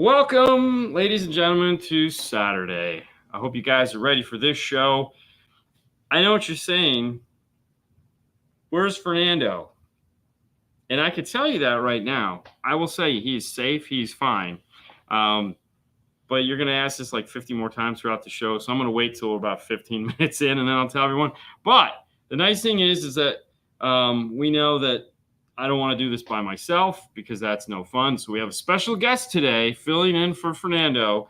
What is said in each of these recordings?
Welcome, ladies and gentlemen, to Saturday. I hope you guys are ready for this show. I know what you're saying. Where's Fernando? And I can tell you that right now. I will say he's safe. He's fine. But you're going to ask this like 50 more times throughout the show. So I'm going to wait till about 15 minutes in and then I'll tell everyone. But the nice thing is that we know that I don't want to do this by myself because that's no fun. So we have a special guest today filling in for Fernando.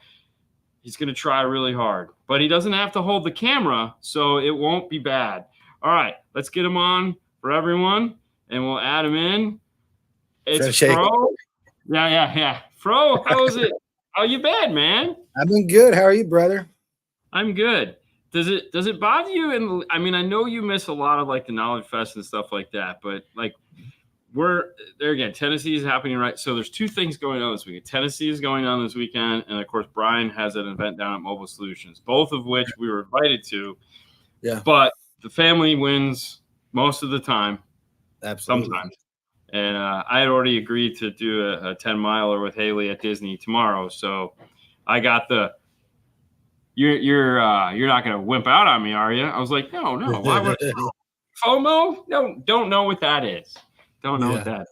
He's going to try really hard, but he doesn't have to hold the camera, so it won't be bad. All right, let's get him on for everyone, and we'll add him in. It's Fro. Yeah. Fro, how's it? How you been, man? I've been good. How are you, brother? I'm good. Does it bother you? And I mean, I know you miss a lot of like the Knowledge Fest and stuff like that, but like we're there again. Tennessee is happening, right? So there's two things going on this weekend. Tennessee is going on this weekend, and of course, Brian has an event down at Mobile Solutions, both of which we were invited to. Yeah. But the family wins most of the time. Absolutely. Sometimes. And I had already agreed to do a 10-miler with Haley at Disney tomorrow, so I got the. You're not going to wimp out on me, are you? I was like, no. Why would FOMO? No, don't know what that is. Don't know what that is.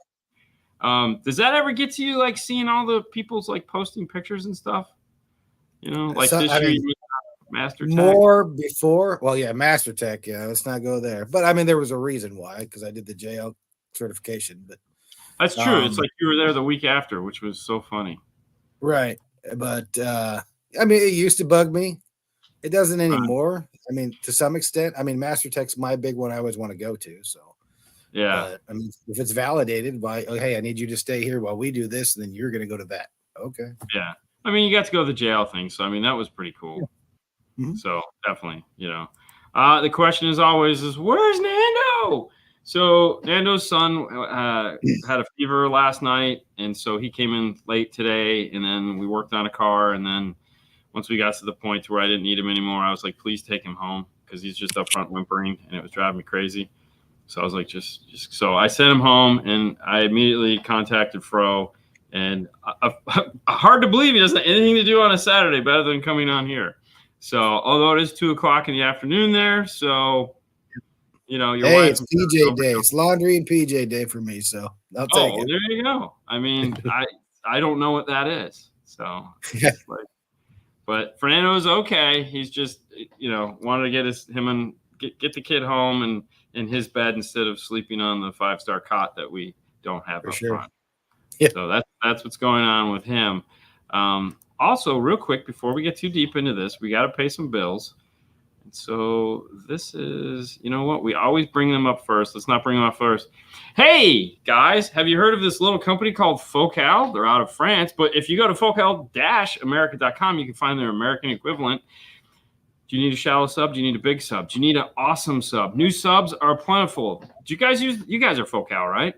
Does that ever get to you, like seeing all the people's like posting pictures and stuff? You know, like this year Master Tech. More before. Well, yeah, Master Tech. Yeah, let's not go there. But I mean, there was a reason why, because I did the JL certification. But that's true. It's like you were there the week after, which was so funny. Right. But I mean, it used to bug me. It doesn't anymore. I mean, to some extent. I mean, Master Tech's my big one I always want to go to. So yeah. I mean, if it's validated by, oh, hey, I need you to stay here while we do this, and then you're going to go to that. Okay. Yeah. I mean, you got to go to the jail thing. So, I mean, that was pretty cool. Yeah. Mm-hmm. So definitely, the question is always where's Nando? So Nando's son had a fever last night. And so he came in late today, and then we worked on a car. And then once we got to the point where I didn't need him anymore, I was like, please take him home, because he's just up front whimpering and it was driving me crazy. So I was like, so I sent him home, and I immediately contacted Fro, and hard to believe he doesn't have anything to do on a Saturday better than coming on here. So although it is 2:00 in the afternoon there, so your wife. It's PJ day. It's laundry and PJ day for me, so I'll take it. There you go. I mean, I don't know what that is. So, but Fernando's okay. He's just wanted to get the kid home and in his bed instead of sleeping on the 5-star cot that we don't have up front. Yeah. So that's what's going on with him. Also, real quick, before we get too deep into this, we got to pay some bills. And so this is, what? We always bring them up first. Let's not bring them up first. Hey, guys, have you heard of this little company called Focal? They're out of France. But if you go to focal-america.com, you can find their American equivalent. Do you need a shallow sub? Do you need a big sub? Do you need an awesome sub? New subs are plentiful. Do you guys are Focal, right?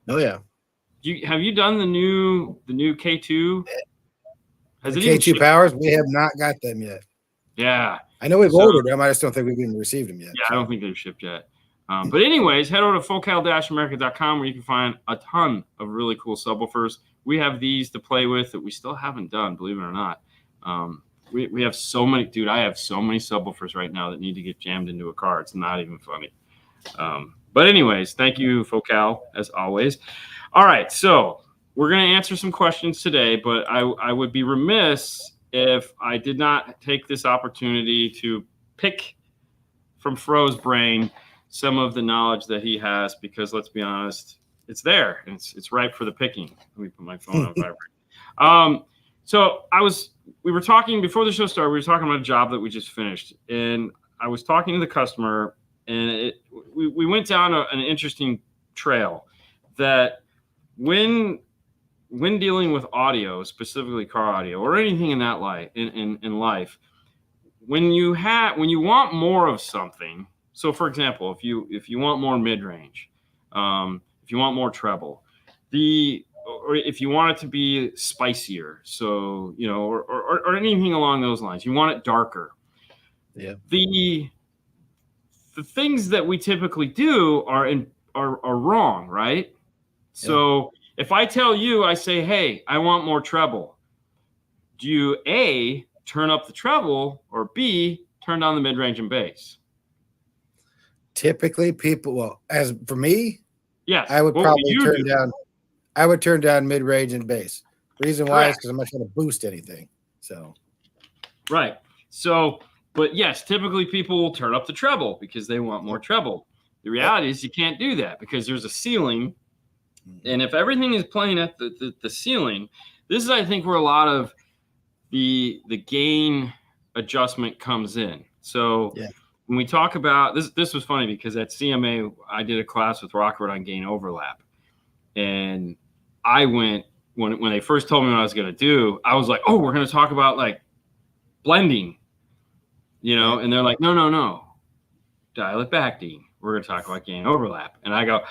Oh yeah. Have you done the new K2? Has the K2 powers? We have not got them yet. Yeah. I know we've ordered them. I just don't think we've even received them yet. Yeah, I don't think they've shipped yet. But anyways, head over to focal-america.com where you can find a ton of really cool subwoofers. We have these to play with that we still haven't done, believe it or not. We have so many, dude. I have so many subwoofers right now that need to get jammed into a car. It's not even funny. But anyways, thank you, Focal, as always. All right, so we're going to answer some questions today, but I would be remiss if I did not take this opportunity to pick from Fro's brain some of the knowledge that he has, because let's be honest, it's there. It's ripe for the picking. Let me put my phone on vibrate. So we were talking before the show started. We were talking about a job that we just finished, and I was talking to the customer, and we went down an interesting trail that when dealing with audio, specifically car audio or anything in that light in life, when you want more of something. So, for example, if you want more mid range, if you want more treble, or if you want it to be spicier, so or anything along those lines, you want it darker. Yeah. The things that we typically do are wrong, right? So if I tell you, I say, hey, I want more treble. Do you A, turn up the treble, or B, turn down the mid-range and bass? Typically, people, well, as for me, Yes. I would What probably you turn do? down. I would turn down mid-range and bass. Reason why is Correct. because I'm not trying to boost anything. So, Right. So, but yes, typically people will turn up the treble because they want more treble. The reality is you can't do that because there's a ceiling. And if everything is playing at the ceiling, this is, I think, where a lot of the gain adjustment comes in. So when we talk about this was funny because at CMA, I did a class with Rockford on gain overlap. And I went, when they first told me what I was going to do, I was like, oh, we're going to talk about like blending, and they're like, no, dial it back, Dean. We're going to talk about gain overlap. And I go,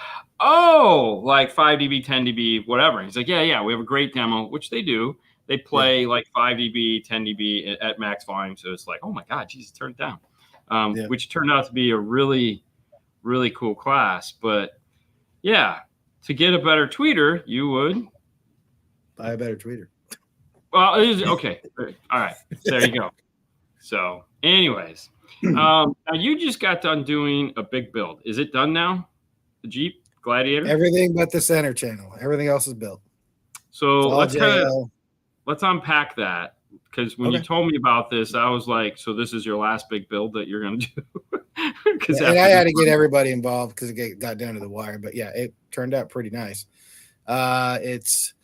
oh, like 5 dB, 10 dB, whatever. And he's like, yeah, we have a great demo, which they do. They play like 5 dB, 10 dB at max volume. So it's like, oh my God, Jesus, turn it down. Which turned out to be a really, really cool class. But yeah, to get a better tweeter, you would buy a better tweeter. Well, it is okay. All right. There you go. So anyways, now you just got done doing a big build. Is it done now? The Jeep Gladiator? Everything but the center channel. Everything else is built. So let's unpack that, because when you told me about this, I was like, so this is your last big build that you're going to do? And I had to get everybody involved because it got down to the wire. But yeah, it turned out pretty nice. It's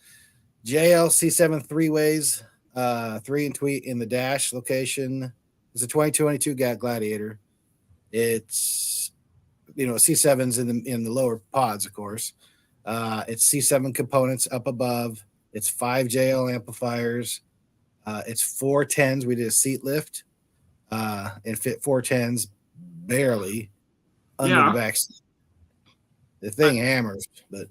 JL C7 three-ways, 3 and tweet in the dash location. It's a 2022 Gladiator. It's C7s in the lower pods, of course. It's C7 components up above. It's 5 JL amplifiers. It's 4 10s. We did a seat lift and fit 4 10s barely under the back seat. The thing hammers, but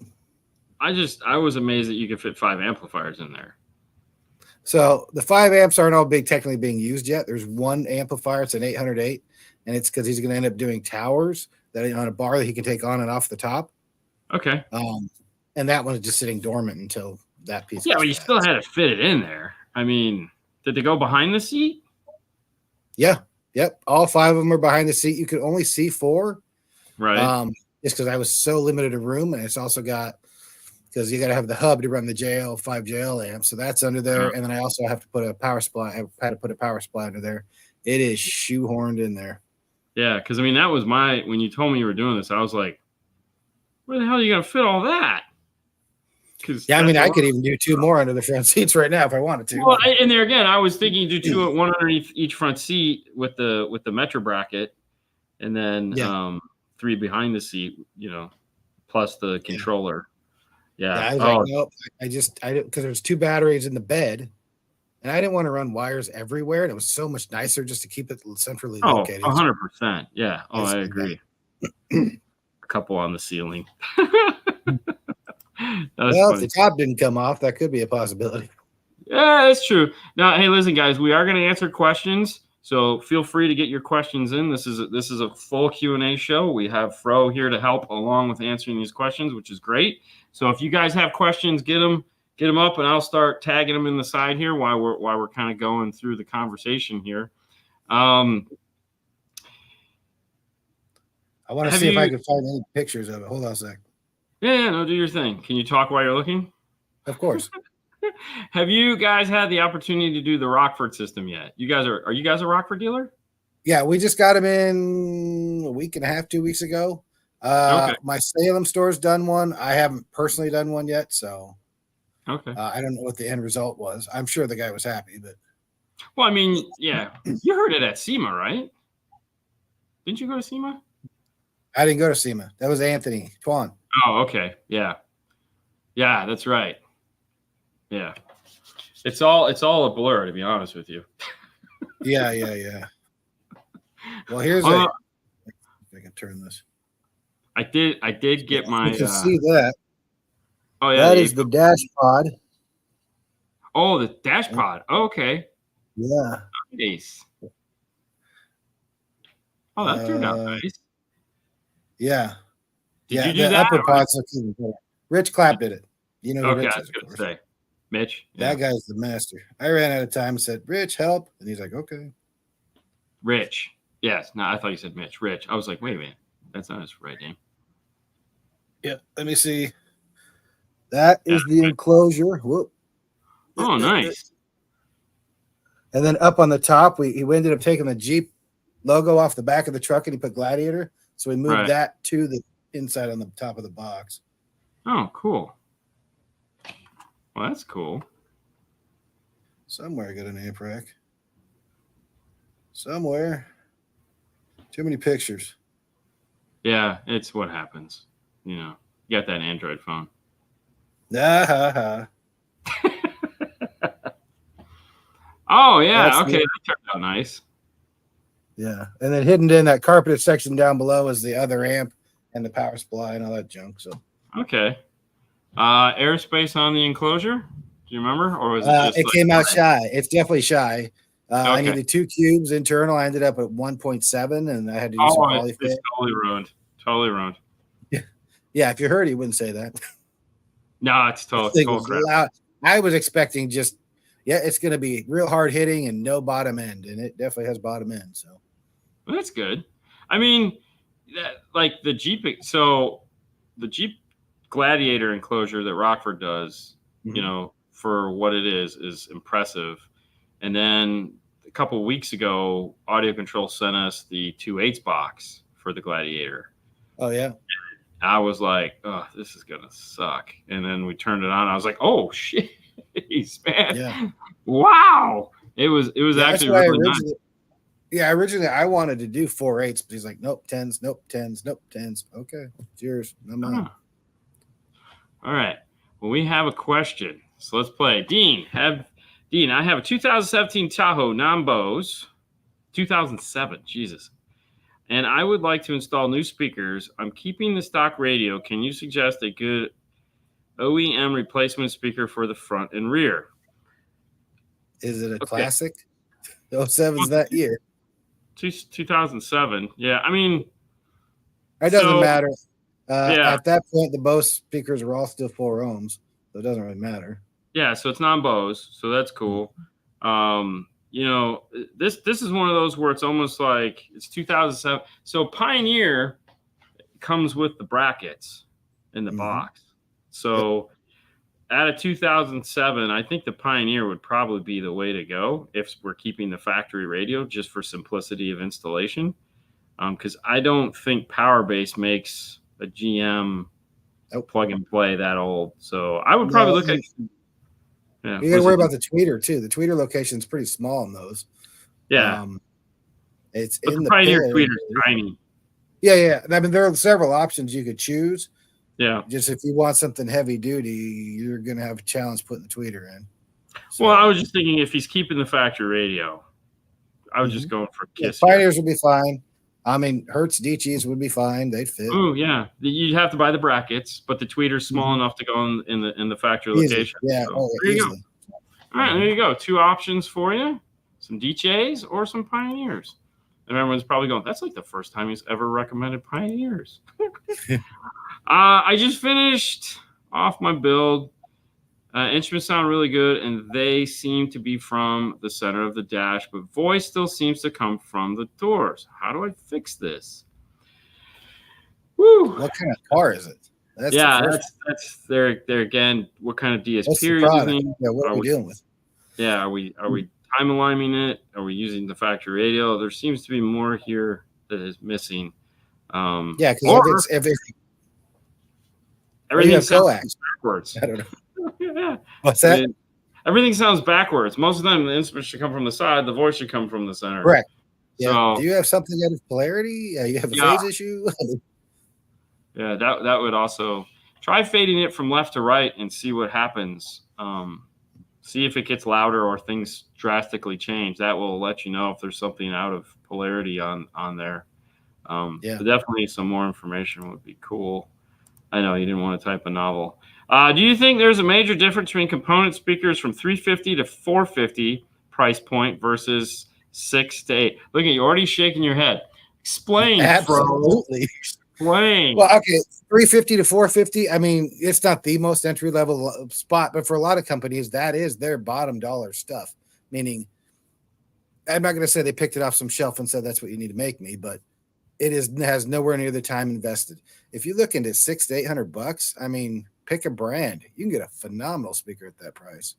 I was amazed that you could fit 5 amplifiers in there. So the 5 amps aren't all technically being used yet. There's one amplifier. It's an 808, and it's because he's going to end up doing towers that on a bar that he can take on and off the top. Okay. And that one's just sitting dormant until that piece. Yeah, but you still had to fit it in there. I mean, did they go behind the seat? Yeah. Yep. All 5 of them are behind the seat. You could only see 4. Right. Just because I was so limited a room, and it's also got, because you got to have the hub to run the 5 JL amp. So that's under there. And then I also have to put a power supply. I had to put a power supply under there. It is shoehorned in there. Yeah. Because, I mean, that was when you told me you were doing this, I was like, where the hell are you going to fit all that? Yeah, I mean, I could even do 2 more under the front seats right now if I wanted to. Well, and there again, I was thinking do 2 at one underneath each front seat with the Metro bracket, and then 3 behind the seat, plus the controller. Yeah. I was like, nope. I because there's 2 batteries in the bed, and I didn't want to run wires everywhere, and it was so much nicer just to keep it centrally located. 100%. Yeah. Oh, I agree. A couple on the ceiling. Well, if the top didn't come off, that could be a possibility. Yeah, that's true. Now, hey, listen, guys, we are going to answer questions, so feel free to get your questions in. This is a full Q&A show. We have Fro here to help along with answering these questions, which is great. So if you guys have questions, get them up, and I'll start tagging them in the side here while we're kind of going through the conversation here. I want to see if I can find any pictures of it. Hold on a sec. Yeah, no, do your thing. Can you talk while you're looking? Of course. Have you guys had the opportunity to do the Rockford system yet? Are you guys a Rockford dealer? Yeah, we just got them in a week and a half, 2 weeks ago. My Salem store's done one. I haven't personally done one yet, so I don't know what the end result was. I'm sure the guy was happy, but well, I mean, yeah, you heard it at SEMA, right? Didn't you go to SEMA? I didn't go to SEMA. That was Anthony Twan. Oh, okay. Yeah, that's right. Yeah, it's all a blur, to be honest with you. Yeah. Well, here's if I can turn this. I did get my. You can see that. Oh yeah, that is the dash pod. Oh, the dash pod. Okay. Yeah. Nice. Oh, that turned out nice. Yeah. Did you do the that? upper pod's looking better. Rich Clapp did it. You know who Okay, Rich I is, was of going to course. say Mitch. Yeah. That guy's the master. I ran out of time and said, Rich, help. And he's like, okay. Rich. Yes. No, I thought you said Mitch. Rich. I was like, wait a minute. That's not his right name. Yeah, let me see. That is the enclosure. Whoop. Oh, nice. And then up on the top, we ended up taking the Jeep logo off the back of the truck and he put Gladiator. So we moved that to the inside on the top of the box. Oh, cool. Well, that's cool. Somewhere I got an amp rack. Somewhere. Too many pictures. Yeah, it's what happens. You know, you got that Android phone. Ah, Oh, yeah. Okay. That turned out nice. Yeah. And then hidden in that carpeted section down below is the other amp and the power supply and all that junk. So, okay. Airspace on the enclosure? Do you remember? Or was it just it came out shy. It's definitely shy. Okay. I needed 2 cubes internal. I ended up at 1.7 and I had to do some polyfit. It's totally ruined. Totally ruined. Yeah. If you heard, he wouldn't say that. No, it's totally loud. I was expecting just, it's going to be real hard hitting and no bottom end. And it definitely has bottom end. So well, that's good. I mean, like the Jeep. So the Jeep Gladiator enclosure that Rockford does, you know, for what it is impressive. And then a couple of weeks ago, Audio Control sent us the 2.8 box for the Gladiator. Oh, yeah. I was like, oh, this is going to suck. And then we turned it on. I was like, oh, shit, man. Yeah. Wow. It was actually really nice. Yeah, originally I wanted to do 4/8, but he's like, nope, 10s, nope, 10s, nope, 10s. Okay, it's yours. I'm on. All right. Well, we have a question. So let's play. Dean, I have a 2017 Tahoe non-Bose. 2007, Jesus. And I would like to install new speakers. I'm keeping the stock radio. Can you suggest a good OEM replacement speaker for the front and rear? Is it a classic? 07's that year. 2007. Yeah, I mean, it doesn't matter. At that point, the Bose speakers were all still 4 ohms, so it doesn't really matter. Yeah, so it's non-Bose, so that's cool. You know, this is one of those where it's almost like it's 2007. So Pioneer comes with the brackets in the box. So out of 2007, I think the Pioneer would probably be the way to go if we're keeping the factory radio just for simplicity of installation. Because I don't think Powerbase makes a GM plug and play that old. So I would probably look at. Yeah, you got to worry about the tweeter too. The tweeter location is pretty small in those. Yeah, it's but in the Pioneer tweeter is tiny. Yeah. I mean, there are several options you could choose. Yeah, just if you want something heavy duty, you're going to have a challenge putting the tweeter in. So, well, I was just thinking if he's keeping the factory radio, I was just going for Kiss. Pioneers would be fine. I mean, Hertz DGs would be fine. They'd fit. Oh yeah, you'd have to buy the brackets, but the tweeter's small enough to go in the factory location. Yeah, so, there you go. All right, there you go. 2 options for you: some DJs or some Pioneers. And everyone's probably going, "That's like the first time he's ever recommended Pioneers." I just finished off my build. Instruments sound really good, and they seem to be from the center of the dash, but voice still seems to come from the doors. How do I fix this? Woo! What kind of car is it? That's there again. What kind of DSP are you using? Yeah, what are we dealing with? Yeah, are we time aligning it? Are we using the factory radio? There seems to be more here that is missing. Yeah, because if everything sounds backwards. I don't know. Yeah. What's that? I mean, everything sounds backwards. Most of the time, the instrument should come from the side. The voice should come from the center. Correct. Yeah. So, do you have something out of polarity? You have a phase issue? Yeah, that would also try fading it from left to right and see what happens. See if it gets louder or things drastically change. That will let you know if there's something out of polarity on there. But definitely some more information would be cool. I know you didn't want to type a novel. Do you think there's a major difference between component speakers from $350 to $450 price point versus $6 to $8? Look at you already shaking your head. Explain. Absolutely. Playing. Well, okay, 350 to 450. I mean, it's not the most entry level spot, but for a lot of companies, that is their bottom dollar stuff. Meaning, I'm not going to say they picked it off some shelf and said that's what you need to make me, but has nowhere near the time invested. If you look into $600 to $800, I mean, pick a brand. You can get a phenomenal speaker at that price.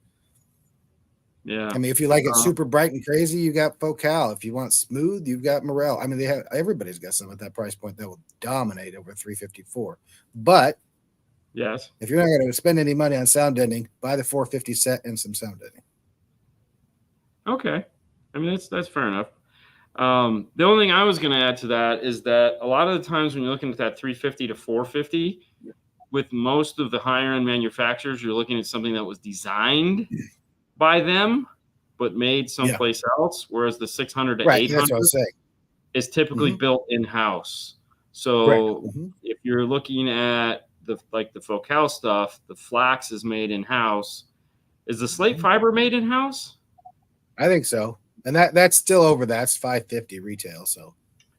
Yeah. I mean, if you like it super bright and crazy, you got Focal. If you want smooth, you've got Morel. I mean, everybody's got some at that price point that will dominate over 354. But yes, if you're not going to spend any money on sound deadening, buy the 450 set and some sound deadening. Okay. I mean, that's fair enough. The only thing I was going to add to that is that a lot of the times when you're looking at that 350 to 450, with most of the higher end manufacturers, you're looking at something that was designed by them, but made someplace else. Whereas the 600 to 800 is typically built in house. So if you're looking at the Focal stuff, the flax is made in house. Is the slate fiber made in house? I think so. And that's still over that. It's 550 retail. So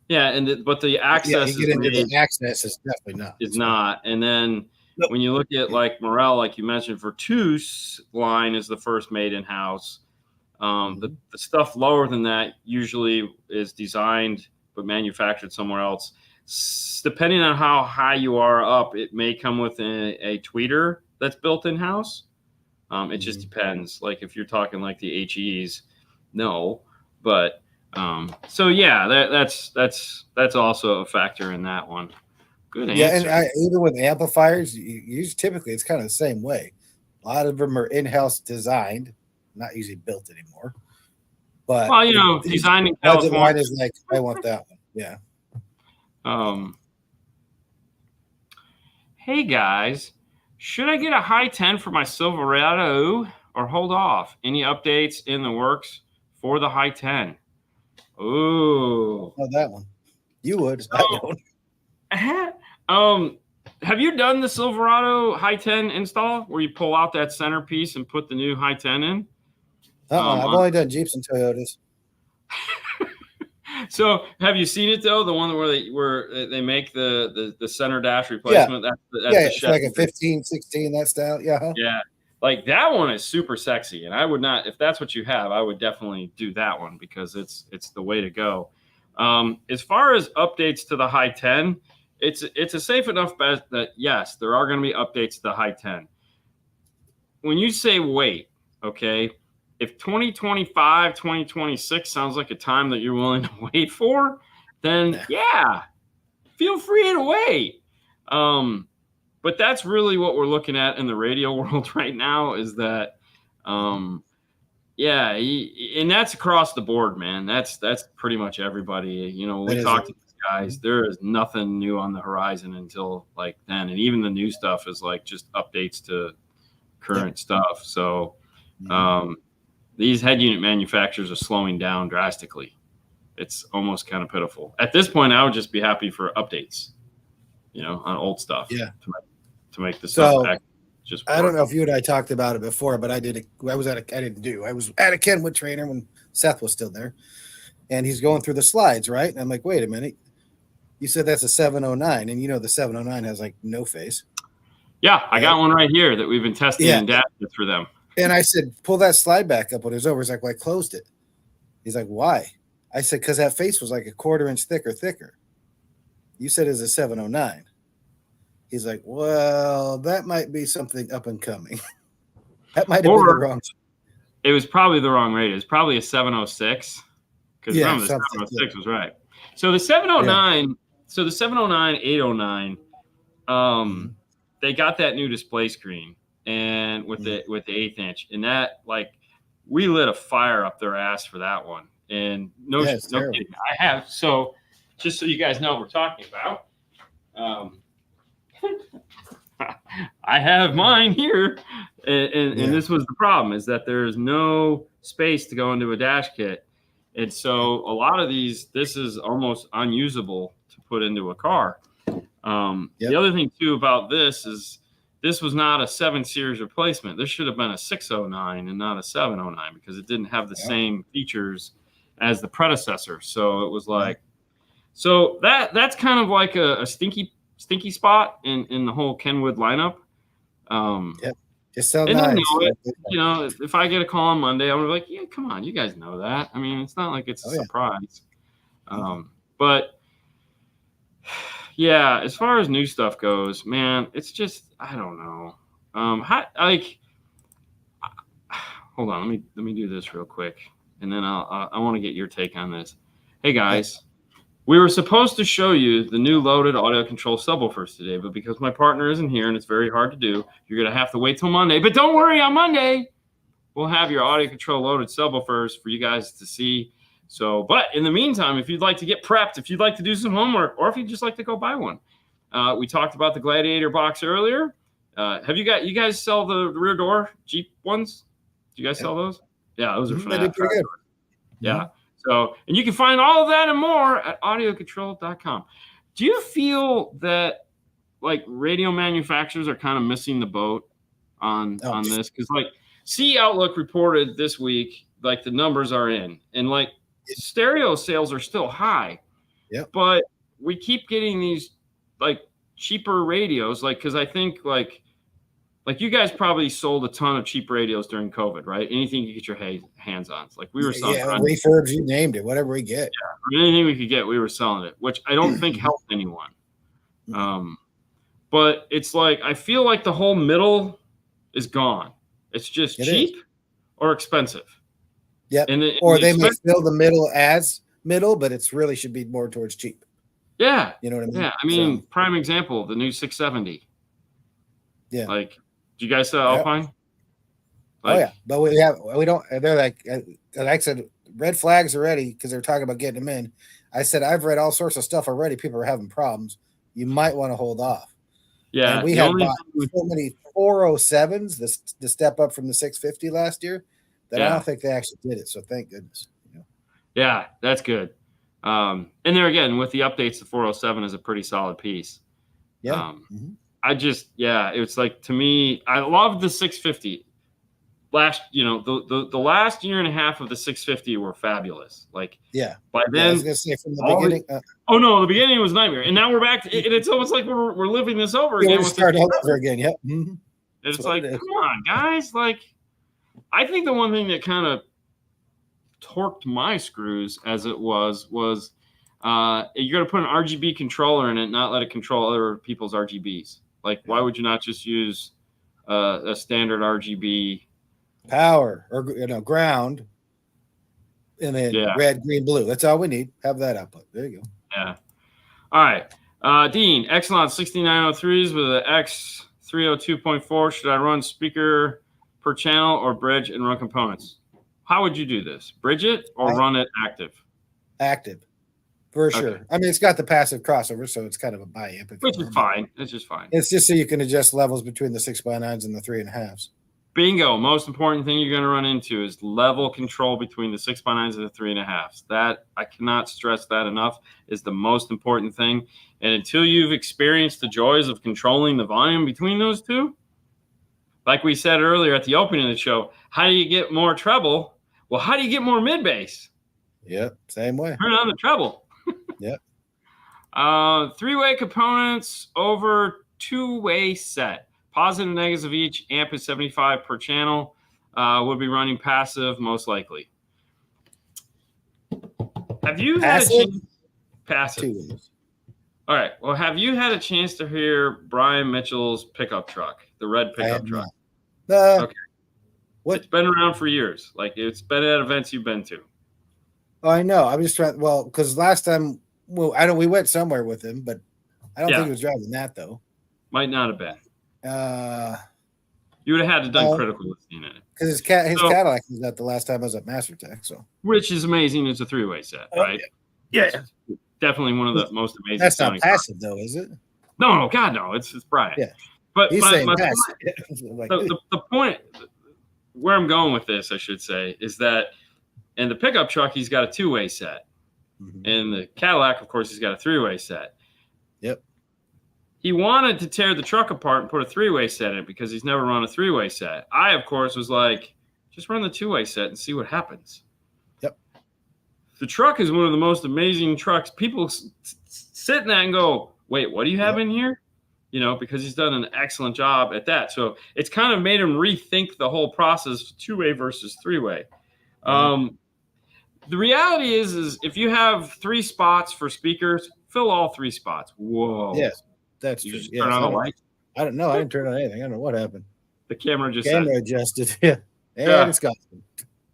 yeah, but the access the access is definitely not. Is not. And then when you look at like Morel, like you mentioned, Vertus line is the first made in house. The stuff lower than that usually is designed but manufactured somewhere else. Depending on how high you are up, it may come with a tweeter that's built in house. It just depends. Like if you're talking like the HEs, no, but so yeah, that's also a factor in that one. Good answer. Yeah, and even with amplifiers, typically it's kind of the same way. A lot of them are in-house designed, not usually built anymore. But well, designed in California. Line is like, I want that one. Yeah. Hey guys, should I get a high 10 for my Silverado or hold off? Any updates in the works for the high 10? Oh, that one. You would. So, have you done the Silverado high 10 install where you pull out that centerpiece and put the new high 10 in? I've only done Jeeps and Toyotas. So have you seen it though? The one where they make the center dash replacement? Yeah, that's it's like a 15, 16, that style. Yeah. Huh? Yeah. Like that one is super sexy. And I would not, if that's what you have, I would definitely do that one because it's the way to go. As far as updates to the high 10, it's a safe enough bet that yes, there are going to be updates to the high 10. When you say wait, okay, if 2025, 2026 sounds like a time that you're willing to wait for, then yeah, feel free to wait. But that's really what we're looking at in the radio world right now is that, and that's across the board, man. That's pretty much everybody. We talked to these guys. There is nothing new on the horizon until like then. And even the new stuff is like just updates to current stuff. So these head unit manufacturers are slowing down drastically. It's almost kind of pitiful. At this point, I would just be happy for updates, on old stuff. Yeah. To make the stuff just work. I don't know if you and I talked about it before, but I was at a Kenwood trainer when Seth was still there, and he's going through the slides, right? And I'm like, wait a minute, you said that's a 709, and the 709 has like no face. Yeah, I got one right here that we've been testing and adapted for them. And I said, pull that slide back up when it was over. He's like, well, I closed it. He's like, why? I said, because that face was like a quarter inch thicker. You said it's a 709. He's like, well, that might be something up and coming. That might have been the wrong. It was probably the wrong rate. It was probably a 706. Because remember, the 706 was right. So the 709, so the 709, 809, they got that new display screen and with the 1/8 inch. And that, like, we lit a fire up their ass for that one. And no kidding. I have, so just so you guys know what we're talking about. I have mine here, and this was the problem, is that there's no space to go into a dash kit. And so a lot of these, this is almost unusable to put into a car. The other thing, too, about this is this was not a 7 Series replacement. This should have been a 609 and not a 709 because it didn't have the same features as the predecessor. So it was like, So that's kind of like a stinky spot in the whole Kenwood lineup. Yep. Just so and nice. I know if I get a call on Monday, I'm like, yeah, come on, you guys know that. I mean, it's not like it's a surprise. But yeah, as far as new stuff goes, man, it's just I don't know. Hold on, let me do this real quick, and then I want to get your take on this. Hey guys, we were supposed to show you the new loaded audio control subwoofers today, but because my partner isn't here and it's very hard to do, you're gonna have to wait till Monday. But don't worry, on Monday we'll have your audio control loaded subwoofers for you guys to see. So, but in the meantime, if you'd like to get prepped, if you'd like to do some homework, or if you'd just like to go buy one, we talked about the Gladiator box earlier. You guys sell the rear door Jeep ones? Do you guys sell those? Yeah, those are They do pretty good. Yeah. So, and you can find all of that and more at audiocontrol.com. Do you feel that like radio manufacturers are kind of missing the boat on this? Because like C Outlook reported this week, like the numbers are in, and like stereo sales are still high. Yep. But we keep getting these like cheaper radios, like because I think like you guys probably sold a ton of cheap radios during COVID, right? Anything you get your hands on. It's like we were selling. Yeah, refurbs, you named it, whatever we get. Yeah, anything we could get, we were selling it, which I don't think helped anyone. But it's like I feel like the whole middle is gone. It's just cheap or expensive. Yep. Or they may fill the middle as middle, but it's really should be more towards cheap. Yeah. You know what I mean? Yeah. I mean, prime example, the new 670. Yeah. Like, do you guys sell Alpine? Like, but we don't. They're like I said, red flags already because they're talking about getting them in. I said I've read all sorts of stuff already. People are having problems. You might want to hold off. Yeah, and we had bought so many 407s, the step up from the 650 last year, that I don't think they actually did it. So thank goodness. Yeah, that's good. And there again, with the updates, the 407 is a pretty solid piece. Yeah. It's like, to me, I love the 650. The last year and a half of the 650 were fabulous. Like, by then, I was gonna say from the beginning. The beginning was a nightmare, and now we're back to it. It's almost like we're living this over again. We're starting all over again. Yep. And it's like, come on, guys. Like, I think the one thing that kind of torqued my screws as it was you're going to put an RGB controller in it, not let it control other people's RGBs. Like, why would you not just use a standard RGB power or ground, and then red, green, blue? That's all we need. Have that output. There you go. Yeah. All right. Dean, Exelon 6903s with an X302.4. Should I run speaker per channel or bridge and run components? How would you do this? Bridge it or run it active? Active. For sure. I mean, it's got the passive crossover, so it's kind of a bi-amp. Which is fine. It's just fine. It's just so you can adjust levels between the 6x9s and the 3.5s. Bingo. Most important thing you're going to run into is level control between the 6x9s and the 3.5s. That, I cannot stress that enough, is the most important thing. And until you've experienced the joys of controlling the volume between those two, like we said earlier at the opening of the show, how do you get more treble? Well, how do you get more mid-bass? Yep, same way. Turn on the treble. Yep. Three-way components over two-way set. Positive and negatives of each. Amp is 75 per channel. Would be running passive, most likely. Have you had a chance? Passive. 2 ways. All right. Well, have you had a chance to hear Brian Mitchell's pickup truck, the red pickup truck? Okay. What? It's been around for years. Like, it's been at events you've been to. Oh, I know. I'm just trying. Well, because last time, we went somewhere with him, but I don't think he was driving that though. Might not have been. You would have had to done critical listening in it because his Cadillac was at the last time I was at MasterTech. So, which is amazing. It's a three-way set, right? Yeah. Definitely one of the most amazing. That's not passive though, is it? No, God, no. It's Brian. Yeah. But he's saying passive. The point where I'm going with this, I should say, is that in the pickup truck, he's got a two-way set. Mm-hmm. In the Cadillac, of course, he's got a three-way set. Yep. He wanted to tear the truck apart and put a three-way set in it because he's never run a three-way set. I, of course, was like, just run the two-way set and see what happens. Yep. the truck is one of the most amazing trucks. People sit in that and go, wait, what do you have in here? You know, because he's done an excellent job at that. So it's kind of made him rethink the whole process, two-way versus three-way. The reality is if you have 3 spots for speakers, fill all 3 spots. Whoa. Yes, that's true. Just turn on the light. I don't know. I didn't turn on anything. I don't know what happened. The camera just adjusted. Yeah. And it's gone.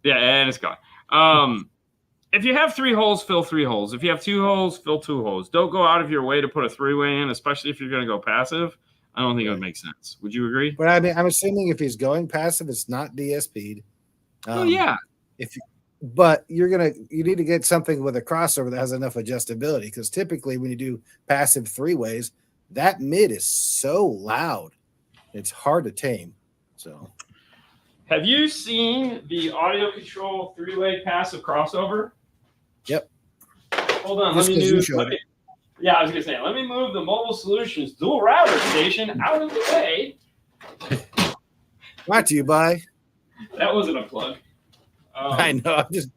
Yeah, and it's gone. If you have 3 holes, fill 3 holes. If you have 2 holes, fill 2 holes. Don't go out of your way to put a 3-way in, especially if you're going to go passive. I don't think it would make sense. Would you agree? But I mean, I'm assuming if he's going passive, it's not DSP'd. Yeah. But you need to get something with a crossover that has enough adjustability, because typically when you do passive 3-ways, that mid is so loud, it's hard to tame. So, have you seen the audio control 3-way passive crossover? Yep. Hold on, let me move. Yeah, I was gonna say, let me move the Mobile Solutions dual router station out of the way. Brought to you by. That wasn't a plug. I know. I'm just.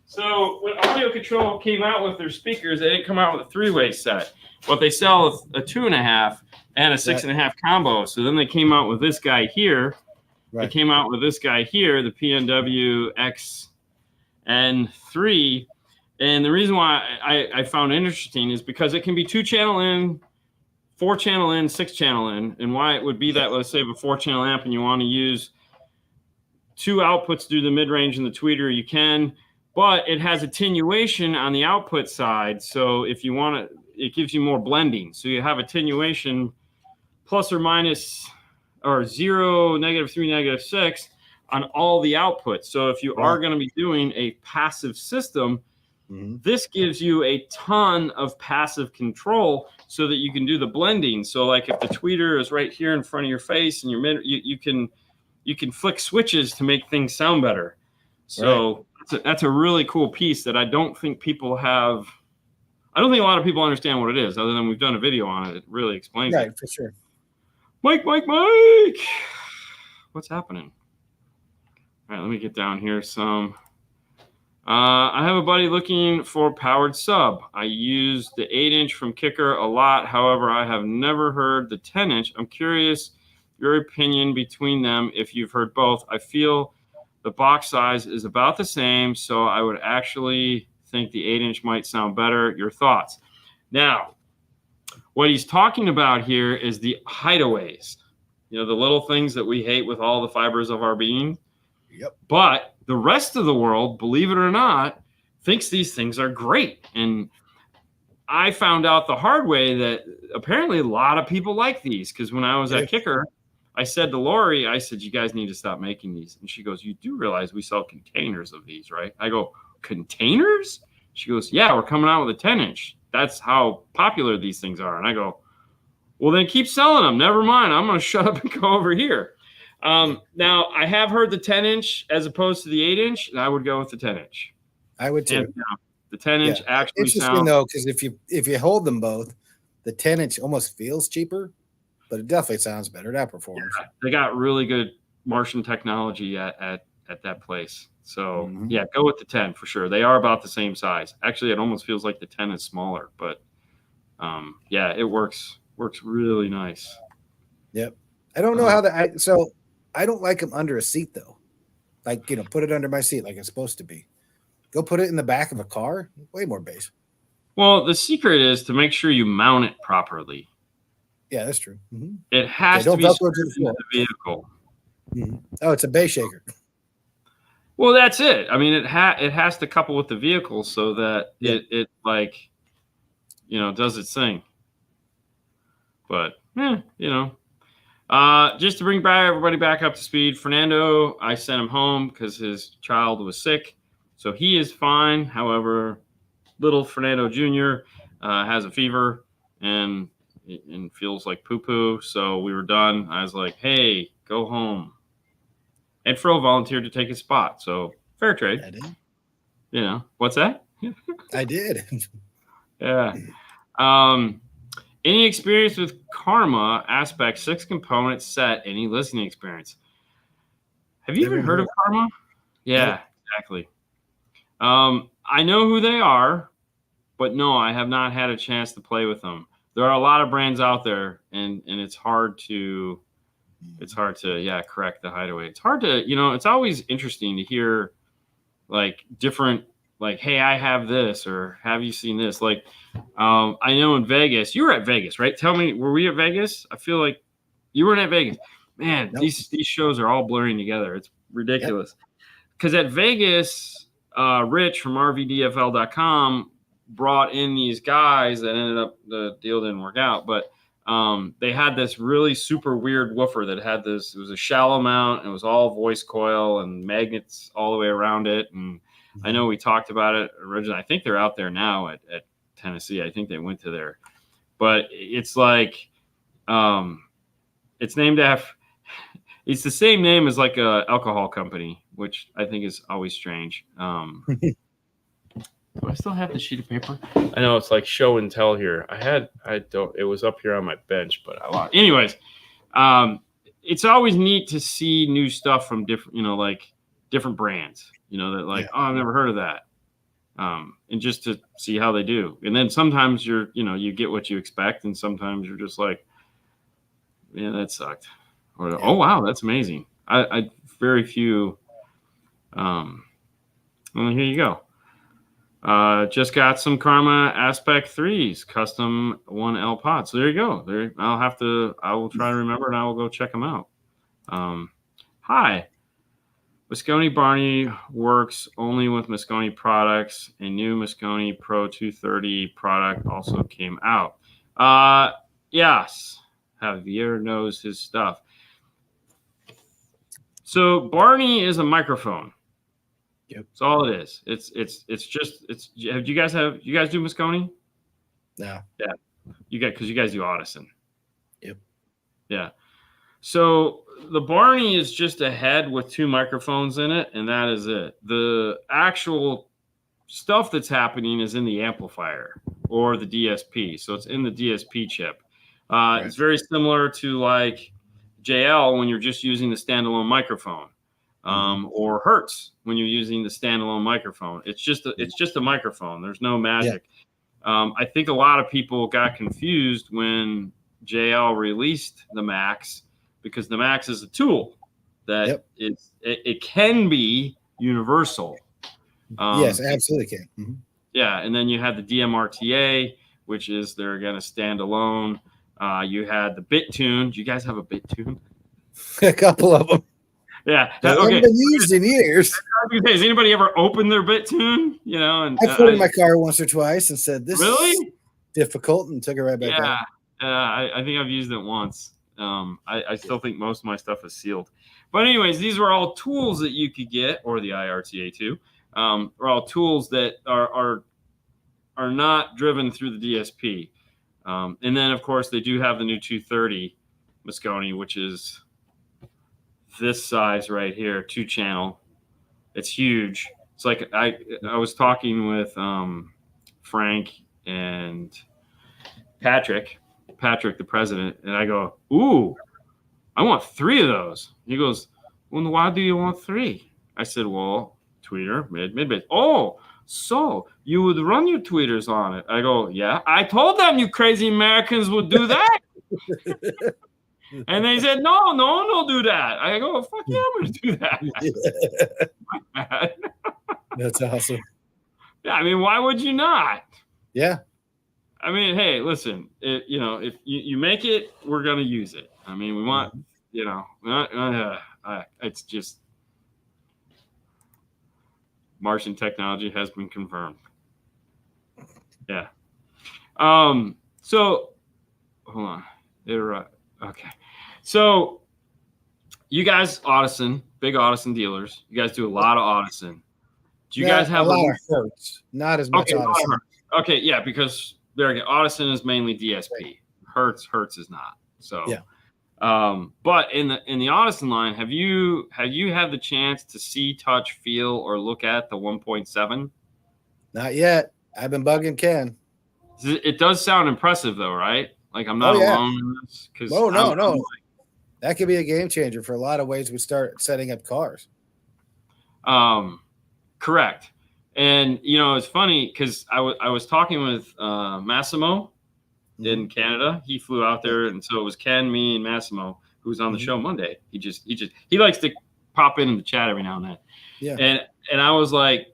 So when Audio Control came out with their speakers, they didn't come out with a 3-way set. What they sell is a 2.5 and a 6.5 combo. So then they came out with this guy here. Right. They came out with this guy here, the PNW XN3. And the reason why I found it interesting is because it can be 2-channel in, 4-channel in, 6-channel in. And why it would be that, let's say, a 4-channel amp and you want to use 2 outputs through the mid-range and the tweeter, you can. But it has attenuation on the output side. So if you want to, it gives you more blending. So you have attenuation plus or minus or 0, -3, -6 on all the outputs. So if you are going to be doing a passive system, this gives you a ton of passive control so that you can do the blending. So like if the tweeter is right here in front of your face and you can flick switches to make things sound better. So that's a really cool piece that I don't think people have. I don't think a lot of people understand what it is, other than we've done a video on it. It really explains it. Right, for sure. Mike. What's happening? All right, let me get down here some. I have a buddy looking for powered sub. I use the 8-inch from Kicker a lot. However, I have never heard the 10-inch. I'm curious your opinion between them if you've heard both. I feel the box size is about the same, so I would actually think the 8-inch might sound better. Your thoughts? Now, what he's talking about here is the hideaways. You know, the little things that we hate with all the fibers of our being. Yep. But the rest of the world, believe it or not, thinks these things are great. And I found out the hard way that apparently a lot of people like these, because when I was at Kicker, I said to Lori, I said, you guys need to stop making these. And she goes, you do realize we sell containers of these, right? I go, containers? She goes, yeah, we're coming out with a 10-inch. That's how popular these things are. And I go, well, then keep selling them. Never mind. I'm going to shut up and go over here. Now, I have heard the 10-inch as opposed to the 8-inch, and I would go with the 10-inch. I would too. And, the 10-inch actually interesting though, because if you hold them both, the 10-inch almost feels cheaper, but it definitely sounds better. That performs. Yeah, they got really good Martian technology at that place. So yeah, go with the 10 for sure. They are about the same size. Actually, it almost feels like the 10 is smaller, but yeah, it works really nice. Yep. I don't know how so I don't like them under a seat though. Like, you know, put it under my seat like it's supposed to be. Go put it in the back of a car. Way more bass. Well, the secret is to make sure you mount it properly. Yeah, that's true. It has to be in the vehicle. Oh, it's a bass shaker. Well, that's it. I mean, it has to couple with the vehicle so that it like, you know, does its thing. But you know. Just to bring everybody back up to speed, Fernando, I sent him home because his child was sick. So he is fine. However, little Fernando Jr. Has a fever and feels like poo-poo. So we were done. I was like, hey, go home. And Fro volunteered to take his spot. So fair trade. I did. You know, what's that? I did. Yeah. Any experience with Karma Aspect 6-component set? Any listening experience? Have you even heard of Karma? Yeah, exactly. I know who they are, but no, I have not had a chance to play with them. There are a lot of brands out there, and it's hard to correct the Hideway. It's hard to, it's always interesting to hear like different, like, hey, I have this, or have you seen this? Like, I know in Vegas, you were at Vegas, right? Tell me, were we at Vegas? I feel like you weren't at Vegas. Man, Nope. these shows are all blurring together. It's ridiculous. Because at Vegas, Rich from RVDFL.com brought in these guys that ended up, the deal didn't work out, but they had this really super weird woofer that had this, it was a shallow mount, and it was all voice coil and magnets all the way around it. And I know we talked about it originally. I think they're out there now at Tennessee. I think they went to there, but it's like, it's named after, it's the same name as like a alcohol company, which I think is always strange. Do I still have the sheet of paper? I know it's like show and tell here. It was up here on my bench, but I lost. Anyways, it's always neat to see new stuff from different, like different brands, that like, oh, I've never heard of that. And just to see how they do. And then sometimes you get what you expect. And sometimes you're just like, yeah, that sucked. Or, oh, wow, that's amazing. I very few. Well, here you go. Just got some Karma Aspect 3s, custom 1L pod. So there you go. I will try to remember, and I will go check them out. Hi. Mosconi Barney works only with Mosconi products. A new Mosconi Pro 230 product also came out. Yes. Javier knows his stuff. So Barney is a microphone. Yep. That's all it is. It's have you guys do Mosconi? No. Yeah. Because you guys do ODSON. Yep. Yeah. So the Barney is just a head with two microphones in it, and that is it. The actual stuff that's happening is in the amplifier or the DSP. So it's in the DSP chip. Right. It's very similar to like JL when you're just using the standalone microphone. Or Hertz when you're using the standalone microphone. It's just a microphone. There's no magic. Yeah. I think a lot of people got confused when JL released the Max, because the Max is a tool that it can be universal. Yes, absolutely can. Mm-hmm. Yeah, and then you had the DMRTA, which is they're going to stand alone. You had the BitTune. Do you guys have a BitTune? A couple of them. Yeah. They haven't been used in years. Has anybody ever opened their BitTune? And I put it in my car once or twice and said, "This is difficult," and took it right back out. I think I've used it once. I still think most of my stuff is sealed. But anyways, these were all tools that you could get, or the IRTA too. Are all tools that are not driven through the DSP. And then of course they do have the new 230 Mosconi, which is this size right here, 2-channel. It's huge. It's like I was talking with Frank and Patrick, the president, and I go, "Ooh, I want 3 of those." He goes, "Well, why do you want 3?" I said, "Well, tweeter, mid. Oh, so you would run your tweeters on it?" I go, "Yeah." I told them you crazy Americans would do that. And they said, no, do that. I go, well, fuck yeah, I'm going to do that. Yeah. That's awesome. Yeah, I mean, why would you not? Yeah. I mean, hey, listen, if you make it, we're going to use it. I mean, we want, it's just Martian technology has been confirmed. Yeah. So, hold on. Okay. So, you guys, ODSON, big ODSON dealers. You guys do a lot of ODSON. Do you guys have a lot of Hertz? Not as much ODSON. Okay, yeah, because there again, ODSON is mainly DSP. Hertz is not. So, yeah. But in the ODSON line, have you had the chance to see, touch, feel, or look at the 1.7? Not yet. I've been bugging Ken. It does sound impressive, though, right? Like I'm not alone in this. No. That could be a game changer for a lot of ways we start setting up cars. Correct. And it's funny because I was talking with Massimo in Canada. He flew out there, and so it was Ken, me, and Massimo who was on the show Monday. He likes to pop in the chat every now and then. Yeah. And I was like,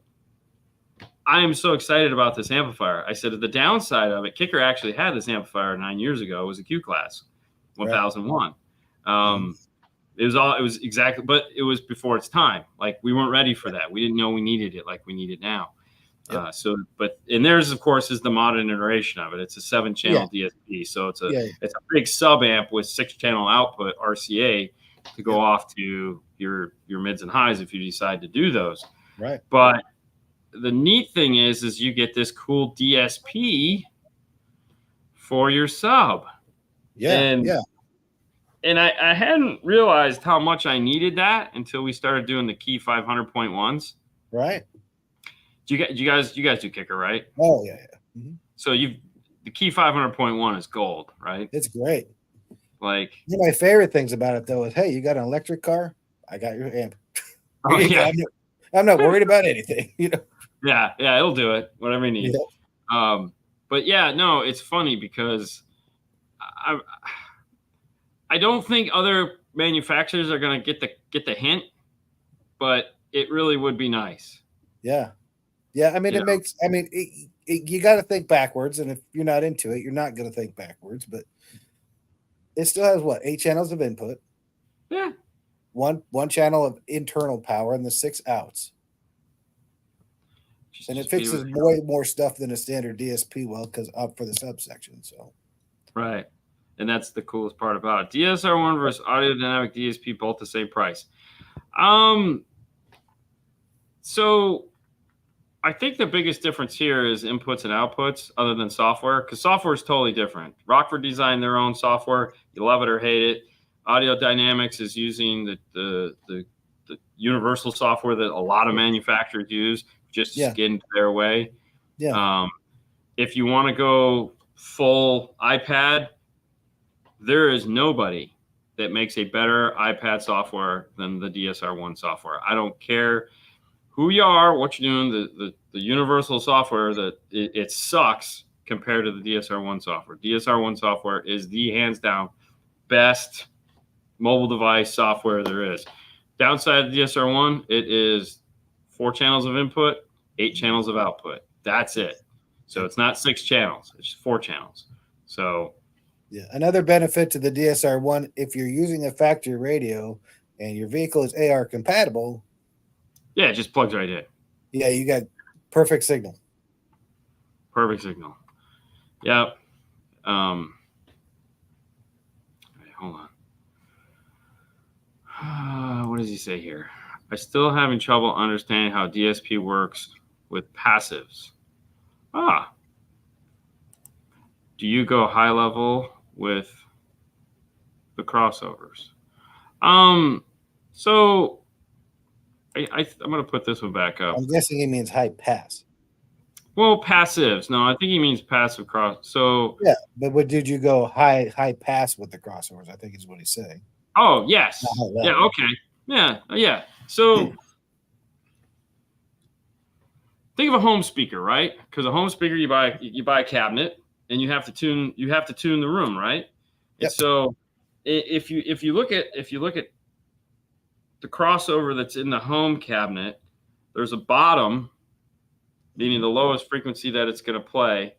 I am so excited about this amplifier. I said the downside of it, Kicker actually had this amplifier 9 years ago. It was a Q class 1001. It was exactly, but it was before its time. Like we weren't ready for that. We didn't know we needed it like we need it now. Yep. And theirs, of course, is the modern iteration of it. It's a 7-channel DSP, so it's a big sub amp with 6-channel output RCA to go off to your mids and highs if you decide to do those. Right. But the neat thing is you get this cool DSP for your sub. Yeah. And I hadn't realized how much I needed that until we started doing the Key 500.1s. Right. You guys do Kicker, right? Oh yeah. Mm-hmm. So the Key 500.1 is gold, right? It's great. Like one of my favorite things about it though is, hey, you got an electric car? I got your amp. Oh, yeah. I'm not worried about anything. Yeah, it'll do it. Whatever you need. Yeah. But yeah, no, it's funny because I don't think other manufacturers are going to get the hint, but it really would be nice. Yeah. I mean, you got to think backwards, and if you're not into it, you're not going to think backwards. But it still has 8 channels of input? Yeah. One channel of internal power and the 6 outs. And it fixes way more stuff than a standard DSP because up for the subsection. So. Right. And that's the coolest part about it. DSR1 versus Audio Dynamic DSP, both the same price. So I think the biggest difference here is inputs and outputs other than software, because software is totally different. Rockford designed their own software. You love it or hate it. Audio Dynamics is using the universal software that a lot of manufacturers use just to get into their way. Yeah. If you want to go full iPad, there is nobody that makes a better iPad software than the DSR1 software. I don't care who you are, what you're doing, the universal software, it sucks compared to the DSR1 software. DSR1 software is the hands down best mobile device software there is. Downside of DSR1, it is 4 channels of input, 8 channels of output. That's it. So it's not 6 channels, it's 4 channels. So yeah, another benefit to the DSR1, if you're using a factory radio and your vehicle is AR compatible, it just plugs right in. Yeah, you got perfect signal. Perfect signal. Yep. Hold on. What does he say here? I still having trouble understanding how DSP works with passives. Do you go high level with the crossovers? So I'm going to put this one back up. I'm guessing he means high pass. Well, passives. No, I think he means passive cross. So yeah, but what did you go high pass with the crossovers? I think is what he's saying. Oh yes. Yeah. Okay. Yeah. So think of a home speaker, right? Because a home speaker, you buy a cabinet and you have to tune the room, right? Yep. And so if you look at the crossover that's in the home cabinet, there's a bottom, meaning the lowest frequency that it's going to play.